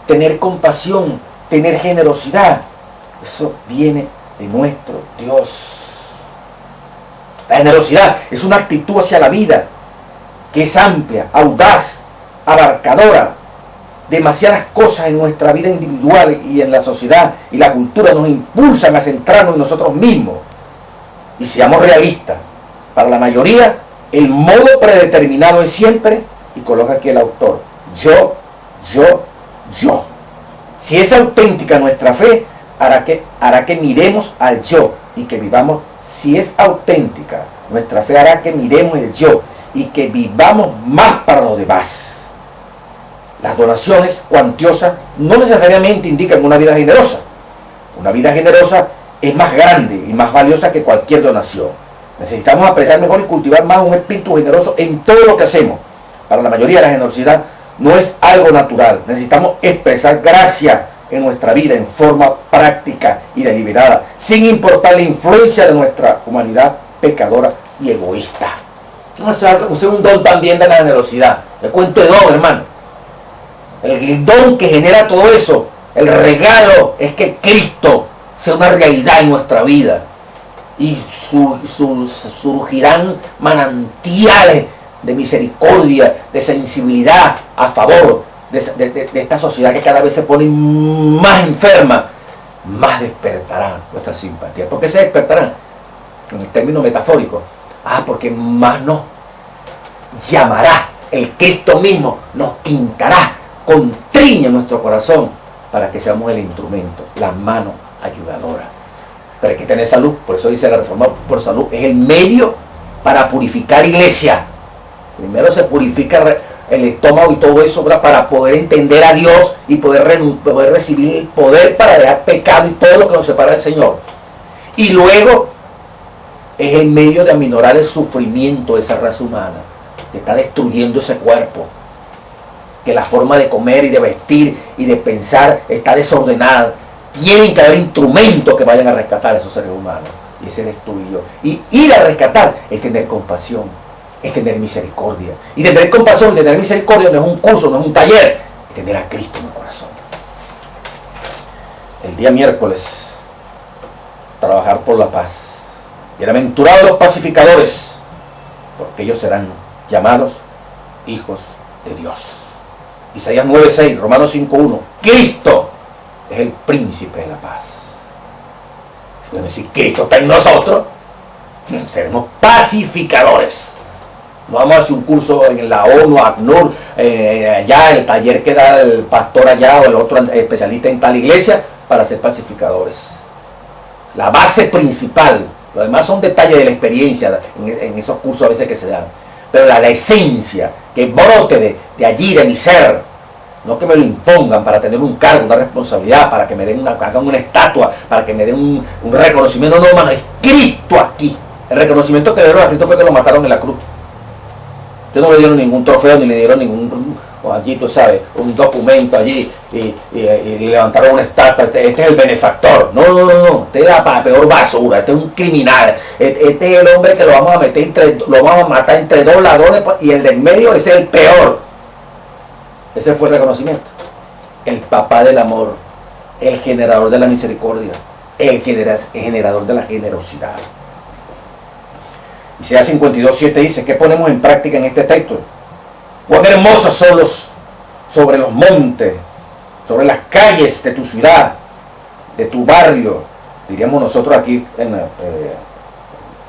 tener compasión, tener generosidad, eso viene de nuestro Dios. La generosidad es una actitud hacia la vida que es amplia, audaz, abarcadora, demasiadas cosas en nuestra vida individual y en la sociedad y la cultura nos impulsan a centrarnos en nosotros mismos. Y seamos realistas, para la mayoría el modo predeterminado es siempre, y coloca aquí el autor, yo. Si es auténtica nuestra fe, hará que miremos al yo y que vivamos. Si es auténtica nuestra fe, hará que miremos el yo y que vivamos más para los demás. Las donaciones cuantiosas no necesariamente indican una vida generosa. Una vida generosa es más grande y más valiosa que cualquier donación. Necesitamos apreciar mejor y cultivar más un espíritu generoso en todo lo que hacemos. Para la mayoría la generosidad no es algo natural. Necesitamos expresar gracia en nuestra vida en forma práctica y deliberada, sin importar la influencia de nuestra humanidad pecadora y egoísta. Es un don también de la generosidad. El cuento de don, hermano. El don que genera todo eso, el regalo, es que Cristo sea una realidad en nuestra vida. Y surgirán manantiales de misericordia, de sensibilidad a favor de esta sociedad que cada vez se pone más enferma. Más despertarán nuestra simpatía. ¿Por qué se despertarán? En el término metafórico. Porque más nos llamará el Cristo mismo, nos pintará con triña en nuestro corazón para que seamos el instrumento, la mano ayudadora. Pero hay que tener salud, por eso dice la reforma por salud, es el medio para purificar iglesia. Primero se purifica el estómago y todo eso para poder entender a Dios y poder recibir el poder para dejar pecado y todo lo que nos separa del Señor. Y luego es el medio de aminorar el sufrimiento de esa raza humana que está destruyendo ese cuerpo, que la forma de comer y de vestir y de pensar está desordenada. Tienen que haber instrumentos que vayan a rescatar a esos seres humanos, y ese eres tú y yo. Y ir a rescatar es tener compasión, es tener misericordia. Y tener compasión y tener misericordia no es un curso, no es un taller, es tener a Cristo en el corazón. El día miércoles, trabajar por la paz. Bienaventurados los pacificadores, porque ellos serán llamados hijos de Dios. Isaías 9:6, Romanos 5:1. Cristo es el príncipe de la paz. Bueno, si Cristo está en nosotros, seremos pacificadores. No vamos a hacer un curso en la ONU, ACNUR, allá, el taller que da el pastor allá o el otro especialista en tal iglesia para ser pacificadores. La base principal, lo demás son detalles de la experiencia en esos cursos a veces que se dan. Pero la esencia, que brote de allí, de mi ser, no que me lo impongan para tener un cargo, una responsabilidad, para que me den hagan una estatua, para que me den un reconocimiento. No, hermano, es Cristo aquí. El reconocimiento que le dieron a Cristo fue que lo mataron en la cruz. Ustedes no le dieron ningún trofeo, ni le dieron ningún, allí tú sabes, un documento allí, y levantaron una estatua. Este es el benefactor. No. Este es la peor basura, este es un criminal. Este es el hombre que lo vamos a matar entre dos ladrones, y el del medio ese es el peor. Ese fue el reconocimiento. El papá del amor, el generador de la misericordia, el generador de la generosidad. Isaías 52:7 dice, ¿qué ponemos en práctica en este texto? Cuán hermosos son sobre los montes, sobre las calles de tu ciudad, de tu barrio, diríamos nosotros aquí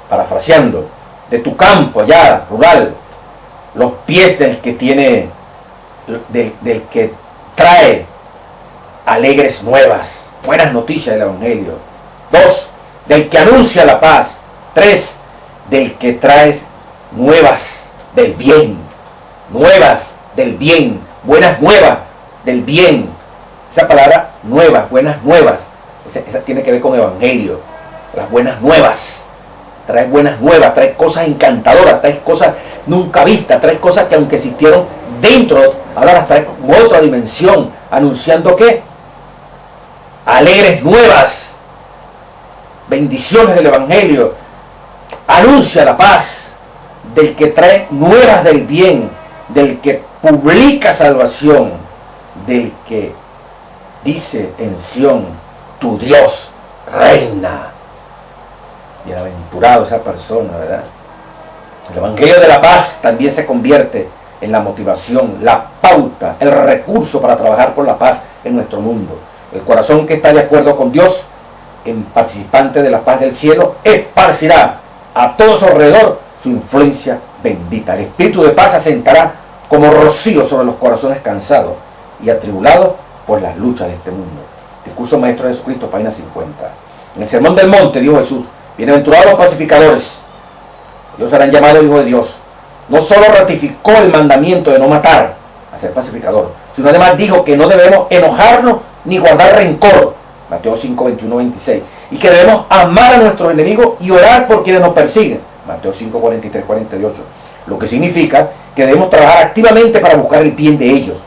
parafraseando, de tu campo allá, rural, los pies del que trae alegres nuevas, buenas noticias del Evangelio. 2, del que anuncia la paz. 3, del que trae nuevas del bien, buenas nuevas del bien. Esa palabra nuevas, buenas nuevas, esa tiene que ver con Evangelio. Las buenas nuevas, trae buenas nuevas, trae cosas encantadoras, trae cosas nunca vistas, trae cosas que aunque existieron dentro, ahora las trae como otra dimensión, anunciando que alegres nuevas, bendiciones del Evangelio. Anuncia la paz, del que trae nuevas del bien, del que publica salvación, del que dice en Sión, tu Dios reina. Bienaventurado esa persona, ¿verdad? El Evangelio de la paz también se convierte en la motivación, la pauta, el recurso para trabajar por la paz en nuestro mundo. El corazón que está de acuerdo con Dios, en participante de la paz del cielo, esparcirá a todo su alrededor su influencia bendita. El espíritu de paz asentará como rocío sobre los corazones cansados y atribulados por las luchas de este mundo. Discurso Maestro de Jesucristo, página 50. En el Sermón del Monte dijo Jesús: bienaventurados los pacificadores, ellos serán llamados hijos de Dios. No solo ratificó el mandamiento de no matar, a ser pacificador, sino además dijo que no debemos enojarnos ni guardar rencor, Mateo 5, 21, 26, y que debemos amar a nuestros enemigos y orar por quienes nos persiguen, Mateo 5, 43, 48, lo que significa que debemos trabajar activamente para buscar el bien de ellos.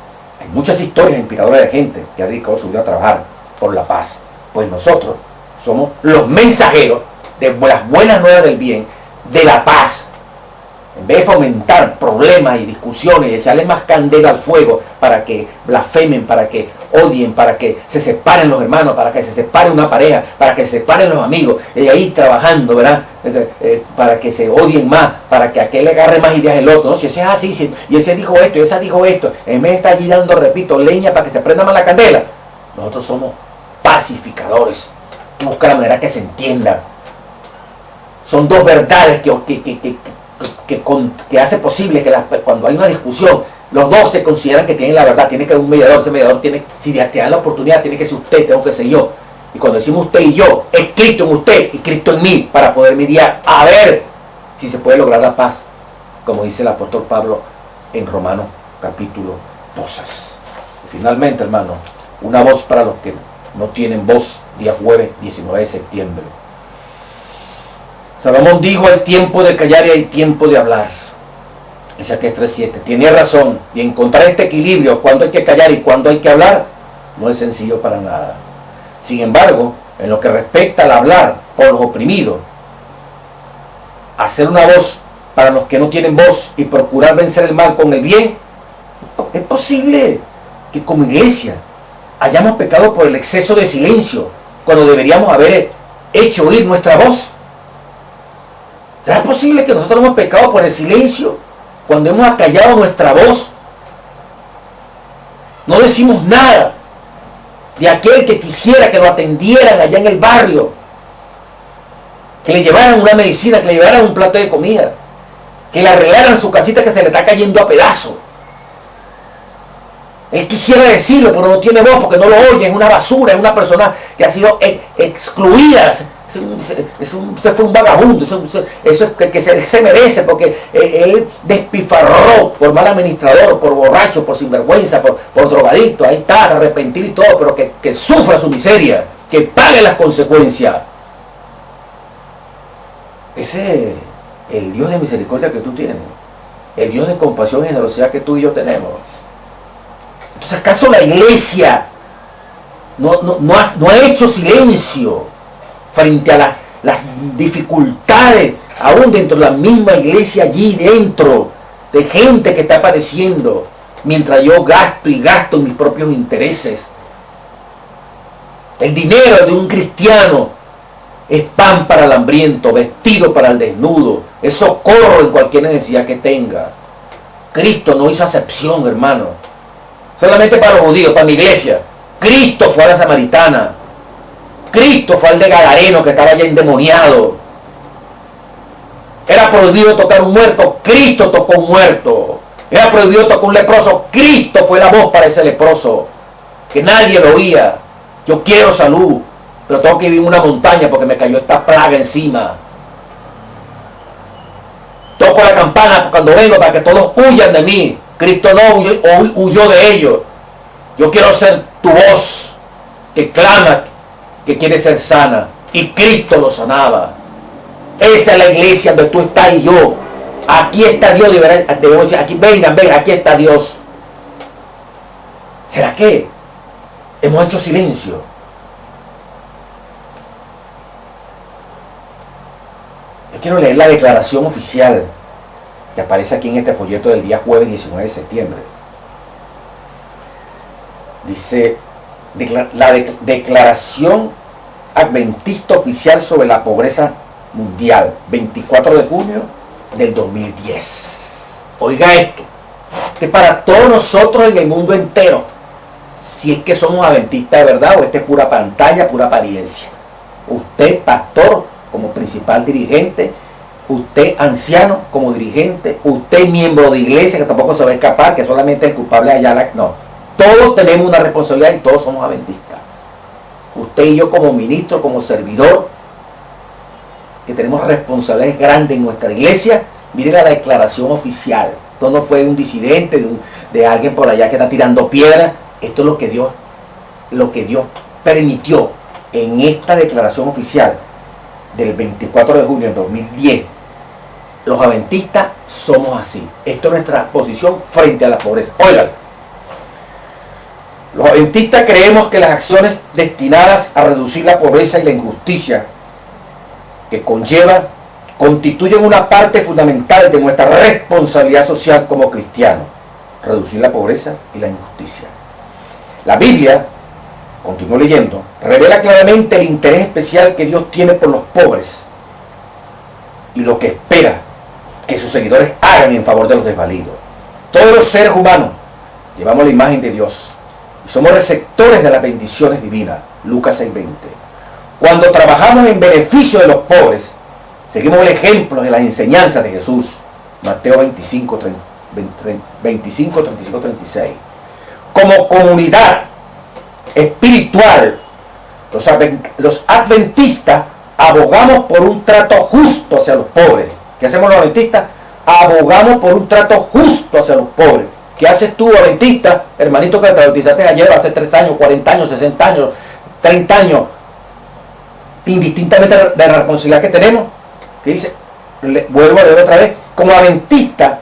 Hay muchas historias inspiradoras de gente que ha dedicado su vida a trabajar por la paz, pues nosotros somos los mensajeros de las buenas nuevas del bien, de la paz. En vez de fomentar problemas y discusiones y echarle más candela al fuego para que blasfemen, para que odien, para que se separen los hermanos, para que se separe una pareja, para que se separen los amigos, y ahí trabajando, ¿verdad? Para que se odien más, para que aquel le agarre más ideas el otro, ¿no? Si ese es así, y ese dijo esto, y esa dijo esto, en vez de estar allí dando, repito, leña para que se prenda más la candela, nosotros somos pacificadores, que busca la manera que se entienda. Son dos verdades que hace posible que cuando hay una discusión, los dos se consideran que tienen la verdad. Tiene que haber un mediador. Ese mediador tiene, si te dan la oportunidad, tiene que ser usted, tengo que ser yo. Y cuando decimos usted y yo, es Cristo en usted y Cristo en mí, para poder mediar, a ver si se puede lograr la paz, como dice el apóstol Pablo en Romanos capítulo 12. Y finalmente, hermano, una voz para los que no tienen voz, día jueves 19 de septiembre. Salomón dijo: hay tiempo de callar y hay tiempo de hablar. Eclesiastés 3:7. Tiene razón, y encontrar este equilibrio, cuando hay que callar y cuando hay que hablar, no es sencillo para nada. Sin embargo, en lo que respecta al hablar por los oprimidos, hacer una voz para los que no tienen voz y procurar vencer el mal con el bien, es posible que como iglesia hayamos pecado por el exceso de silencio, cuando deberíamos haber hecho oír nuestra voz. ¿Será posible que nosotros hemos pecado por el silencio cuando hemos acallado nuestra voz? No decimos nada de aquel que quisiera que lo atendieran allá en el barrio, que le llevaran una medicina, que le llevaran un plato de comida, que le arreglaran su casita que se le está cayendo a pedazos. Él quisiera decirlo, pero no tiene voz porque no lo oye, es una basura, es una persona que ha sido excluida. Usted fue un vagabundo, eso es que él se merece, porque él despifarró por mal administrador, por borracho, por sinvergüenza, por drogadicto. Ahí está, arrepentido y todo, pero que sufra su miseria, que pague las consecuencias. Ese es el Dios de misericordia que tú tienes, el Dios de compasión y generosidad que tú y yo tenemos. Entonces, ¿acaso la iglesia no ha hecho silencio frente a las dificultades, aún dentro de la misma iglesia, allí dentro, de gente que está padeciendo, mientras yo gasto y gasto en mis propios intereses? El dinero de un cristiano es pan para el hambriento, vestido para el desnudo, es socorro en cualquier necesidad que tenga. Cristo no hizo acepción, hermano, solamente para los judíos, para mi iglesia. Cristo fue a la samaritana. Cristo fue al de Gadareno que estaba ya endemoniado. Era prohibido tocar un muerto, Cristo tocó un muerto. Era prohibido tocar un leproso, Cristo fue la voz para ese leproso, que nadie lo oía. Yo quiero salud, pero tengo que vivir en una montaña porque me cayó esta plaga encima. Toco la campana cuando vengo para que todos huyan de mí. Cristo no huyó de ellos. Yo quiero ser tu voz que clama, que quiere ser sana. Y Cristo lo sanaba. Esa es la iglesia donde tú estás y yo. Aquí está Dios. Debemos decir, aquí, vengan, aquí está Dios. ¿Será que hemos hecho silencio? Yo quiero leer la declaración oficial que aparece aquí en este folleto del día jueves 19 de septiembre. Dice: la declaración adventista oficial sobre la pobreza mundial, 24 de junio del 2010. Oiga esto: Este es para todos nosotros en el mundo entero. Si es que somos adventistas de verdad o este es pura pantalla, pura apariencia. Usted, pastor, como principal dirigente, usted, anciano, como dirigente, usted, miembro de iglesia, que tampoco se va a escapar, que solamente el culpable allá, no. Todos tenemos una responsabilidad y todos somos adventistas. Usted y yo como ministro, como servidor, que tenemos responsabilidades grandes en nuestra iglesia. Miren la declaración oficial. Esto no fue un disidente, de alguien por allá que está tirando piedras. Esto es lo que Dios permitió en esta declaración oficial del 24 de junio de 2010. Los adventistas somos así. Esto es nuestra posición frente a la pobreza. Oigan, los adventistas creemos que las acciones destinadas a reducir la pobreza y la injusticia que constituyen una parte fundamental de nuestra responsabilidad social como cristianos. Reducir la pobreza y la injusticia. La Biblia, continúo leyendo, revela claramente el interés especial que Dios tiene por los pobres y lo que espera que sus seguidores hagan en favor de los desvalidos. Todos los seres humanos llevamos la imagen de Dios y somos receptores de las bendiciones divinas. Lucas 6:20. Cuando trabajamos en beneficio de los pobres, seguimos el ejemplo de las enseñanzas de Jesús. Mateo 25, 35, 36. Como comunidad espiritual, los adventistas abogamos por un trato justo hacia los pobres. ¿Qué hacemos los adventistas? Abogamos por un trato justo hacia los pobres. ¿Qué haces tú, adventista, hermanito, que te bautizaste ayer, hace 3 años, 40 años, 60 años, 30 años, indistintamente de la responsabilidad que tenemos? ¿Qué dice? Vuelvo a leer otra vez. Como adventista,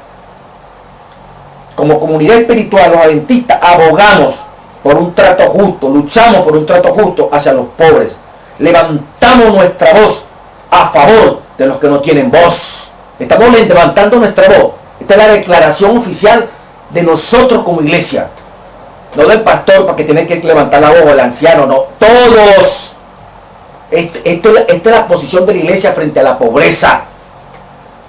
como comunidad espiritual, los adventistas abogamos por un trato justo, luchamos por un trato justo hacia los pobres. Levantamos nuestra voz a favor de los que no tienen voz. Estamos levantando nuestra voz. Esta es la declaración oficial de nosotros como iglesia. No del pastor para que tiene que levantar la voz, o el anciano, no. Todos. Esta es la posición de la iglesia frente a la pobreza.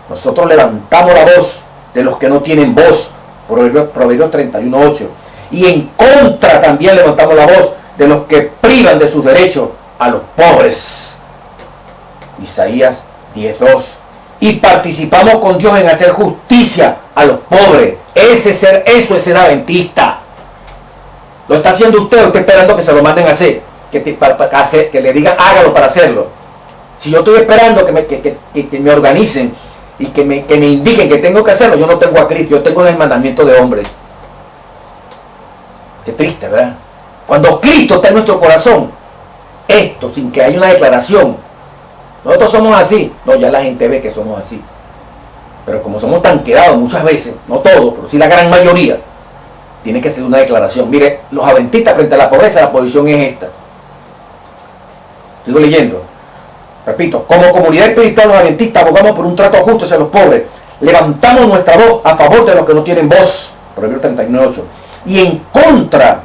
Nosotros levantamos la voz de los que no tienen voz. Proverbios 31:8. Y en contra también levantamos la voz de los que privan de sus derechos a los pobres. Isaías 10:2. Y participamos con Dios en hacer justicia a los pobres. Eso es ser adventista. Lo está haciendo usted, o está esperando que se lo manden a hacer, que le digan hágalo para hacerlo. Si yo estoy esperando que me organicen y que me indiquen que tengo que hacerlo, yo no tengo a Cristo, yo tengo el mandamiento de hombre. Qué triste, ¿verdad? Cuando Cristo está en nuestro corazón, esto sin que haya una declaración, nosotros somos así. No, ya la gente ve que somos así. Pero como somos tan quedados muchas veces, no todos, pero sí la gran mayoría, tiene que ser una declaración. Mire, los adventistas frente a la pobreza, la posición es esta. Sigo leyendo. Repito, como comunidad espiritual, los adventistas abogamos por un trato justo hacia los pobres. Levantamos nuestra voz a favor de los que no tienen voz. Proverbios 39:8. Y en contra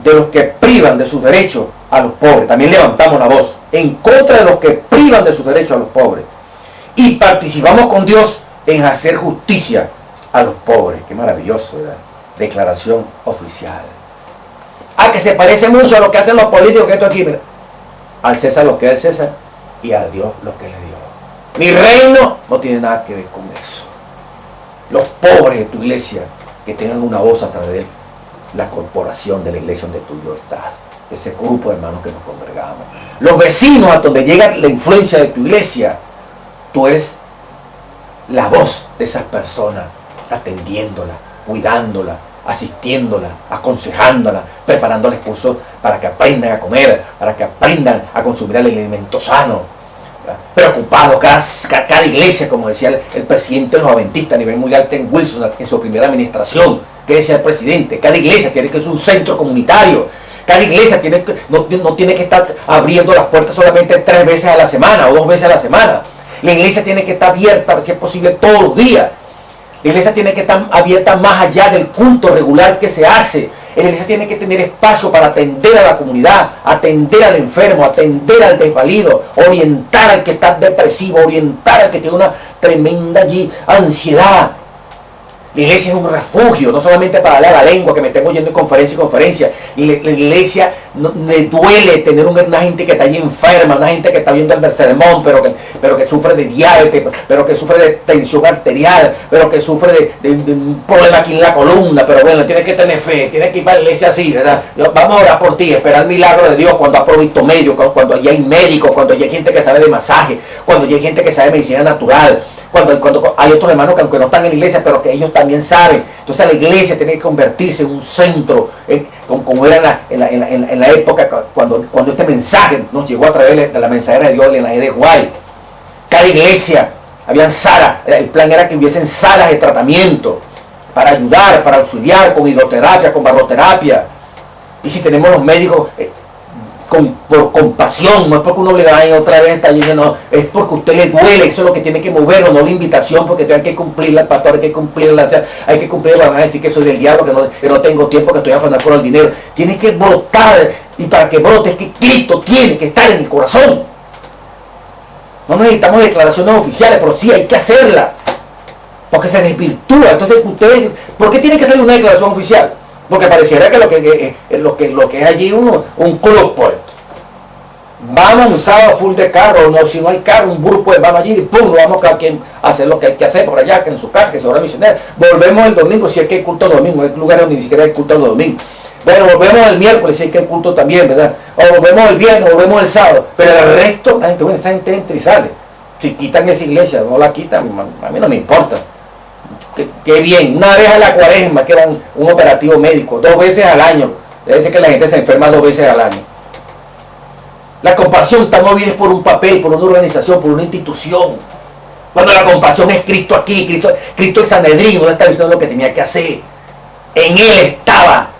de los que privan de sus derechos a los pobres. También levantamos la voz. En contra de los que privan de sus derechos a los pobres. Y participamos con Dios en hacer justicia a los pobres. Qué maravilloso, ¿verdad? Declaración oficial. Ah, que se parece mucho a lo que hacen los políticos, que esto aquí, mira. Al César lo que es el César y a Dios lo que le dio. Mi reino no tiene nada que ver con eso. Los pobres de tu iglesia, que tengan una voz a través de la corporación de la iglesia donde tú y yo estás. Ese grupo de hermanos que nos congregamos. Los vecinos a donde llega la influencia de tu iglesia. Tú eres la voz de esas personas, atendiéndola, cuidándola, asistiéndola, aconsejándola, preparándoles cursos para que aprendan a comer, para que aprendan a consumir el alimento sano. Preocupados, cada iglesia, como decía el presidente de los adventistas a nivel mundial, Ted Wilson, en su primera administración, que decía el presidente, cada iglesia tiene que ser un centro comunitario. Cada iglesia no tiene que estar abriendo las puertas solamente 3 veces a la semana o 2 veces a la semana. La iglesia tiene que estar abierta, si es posible, todos los días. La iglesia tiene que estar abierta más allá del culto regular que se hace. La iglesia tiene que tener espacio para atender a la comunidad, atender al enfermo, atender al desvalido, orientar al que está depresivo, orientar al que tiene una tremenda ansiedad. La iglesia es un refugio, no solamente para darle a la lengua, que me tengo yendo de conferencia y conferencia. Y la iglesia le duele tener una gente que está allí enferma, una gente que está viendo el sermón, pero que sufre de diabetes, pero que sufre de tensión arterial, pero que sufre de un problema aquí en la columna. Pero bueno, tienes que tener fe, tienes que ir para la iglesia así, ¿verdad? Vamos a orar por ti, esperar el milagro de Dios cuando ha provisto médicos, cuando allí hay médicos, cuando allí hay gente que sabe de masaje, cuando allí hay gente que sabe de medicina natural. Cuando hay otros hermanos que aunque no están en la iglesia, pero que ellos también saben. Entonces la iglesia tiene que convertirse en un centro, como era en la época cuando este mensaje nos llegó a través de la mensajera de Dios, Elena G. White. Cada iglesia, habían salas, el plan era que hubiesen salas de tratamiento para ayudar, para auxiliar con hidroterapia, con barroterapia. Y si tenemos los médicos por compasión, no es porque uno le va a ir otra vez está lleno, no, es porque a usted le duele, eso es lo que tiene que moverlo, no la invitación, porque hay que cumplirla, el pastor hay que cumplirla, hay que cumplirla, van a decir que soy del diablo, que no tengo tiempo, que estoy afanado por el dinero. Tiene que brotar, y para que brote es que Cristo tiene que estar en el corazón. No necesitamos declaraciones oficiales, pero sí hay que hacerla, porque se desvirtúa. Entonces ustedes, ¿por qué tiene que ser una declaración oficial? Porque pareciera que lo que es allí un club, pues. Vamos un sábado full de carro, no, si no hay carro, un grupo, pues vamos allí y pum, vamos cada quien a hacer lo que hay que hacer por allá, que en su casa, que se ora misionera. Volvemos el domingo, si es que hay culto el domingo, hay lugares donde ni siquiera hay culto el domingo. Bueno, volvemos el miércoles, si es que hay culto también, ¿verdad? O volvemos el viernes, volvemos el sábado. Pero el resto, la gente, bueno, esa gente entra y sale. Si quitan esa iglesia, no la quitan, a mí no me importa. Qué bien, una vez a la cuaresma que era un operativo médico, 2 veces al año. Debe ser que la gente se enferma 2 veces al año. La compasión está movida por un papel, por una organización, por una institución. Cuando la compasión es Cristo aquí, Cristo el Sanedrín, no le está diciendo lo que tenía que hacer. En él estaba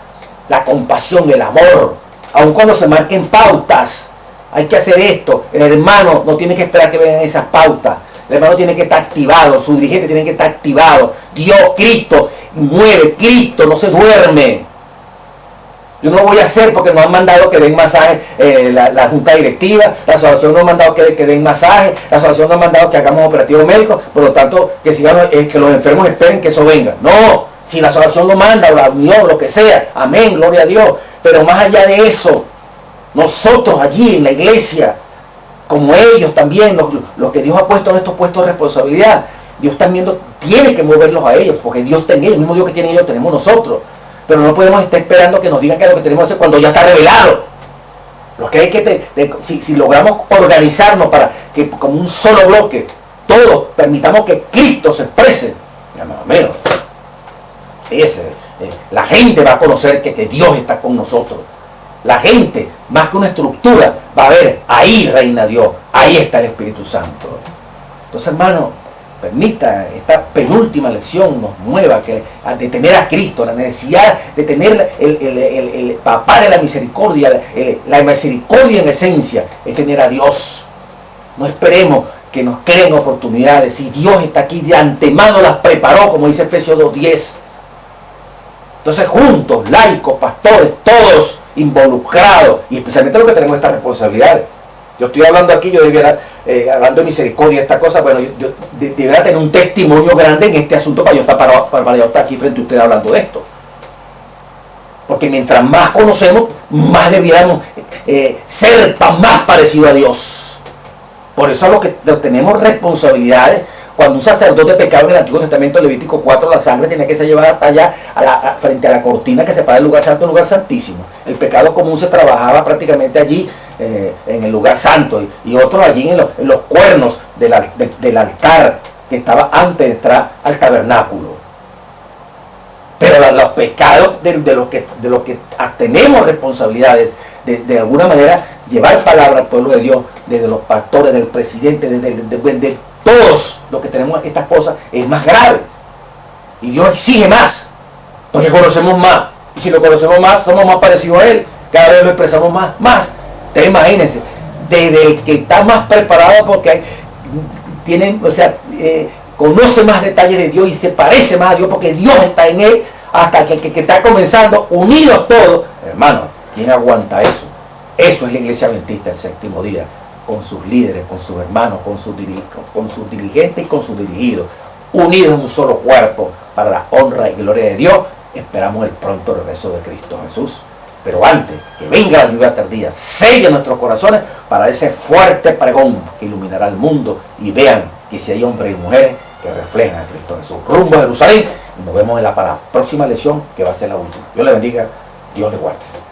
la compasión, el amor. Aun cuando se marquen pautas, hay que hacer esto. El hermano no tiene que esperar que vengan esas pautas. El hermano tiene que estar activado, su dirigente tiene que estar activado. Dios, Cristo, mueve, Cristo no se duerme. Yo no lo voy a hacer porque nos han mandado que den masaje la junta directiva, la asociación nos ha mandado que den masaje, la asociación nos ha mandado que hagamos operativos médicos, por lo tanto que sigamos, que los enfermos esperen que eso venga. No, si la asociación lo manda, o la unión, lo que sea, amén, gloria a Dios. Pero más allá de eso, nosotros allí en la iglesia, como ellos también, los que Dios ha puesto en estos puestos de responsabilidad, Dios también tiene que moverlos a ellos, porque Dios está en ellos, el mismo Dios que tiene ellos tenemos nosotros. Pero no podemos estar esperando que nos digan que es lo que tenemos que hacer cuando ya está revelado. Lo que hay que, si logramos organizarnos para que como un solo bloque, todos permitamos que Cristo se exprese, amén, la gente va a conocer que Dios está con nosotros. La gente, más que una estructura, va a ver, ahí reina Dios, ahí está el Espíritu Santo. Entonces, hermano, permita esta penúltima lección nos mueva de tener a Cristo, la necesidad de tener el papá de la misericordia, la misericordia en esencia, es tener a Dios. No esperemos que nos creen oportunidades. Si Dios está aquí de antemano las preparó, como dice Efesios 2:10. Entonces juntos, laicos, pastores, todos involucrados, y especialmente los que tenemos estas responsabilidades. Yo estoy hablando aquí, yo debiera, hablando de misericordia, esta cosa, bueno, yo debiera tener un testimonio grande en este asunto para yo estar aquí frente a ustedes hablando de esto. Porque mientras más conocemos, más debiéramos ser más parecidos a Dios. Por eso a los que tenemos responsabilidades. Cuando un sacerdote pecaba en el Antiguo Testamento, Levítico 4, la sangre tenía que ser llevada hasta allá, frente a la cortina que separa el lugar santo del lugar santísimo. El pecado común se trabajaba prácticamente allí, en el lugar santo, y otros allí en los cuernos del altar que estaba antes de entrar al tabernáculo. Pero los pecados de los que tenemos responsabilidades, de alguna manera, llevar palabra al pueblo de Dios, desde los pastores, del presidente, de todos los que tenemos estas cosas, es más grave. Y Dios exige más, porque conocemos más. Y si lo conocemos más, somos más parecidos a Él. Cada vez lo expresamos más. Ustedes imagínense, desde el que está más preparado porque conoce más detalles de Dios y se parece más a Dios porque Dios está en él, hasta que está comenzando, unidos todos. Hermano, ¿quién aguanta eso? Eso es la iglesia adventista del séptimo día, con sus líderes, con sus hermanos, con sus dirigentes y con sus dirigidos, unidos en un solo cuerpo, para la honra y gloria de Dios. Esperamos el pronto regreso de Cristo Jesús. Pero antes que venga la lluvia tardía, selle nuestros corazones para ese fuerte pregón que iluminará el mundo y vean que si hay hombres y mujeres que reflejan a Cristo Jesús. Rumbo a Jerusalén. Y nos vemos para la próxima lección que va a ser la última. Dios le bendiga, Dios le guarde.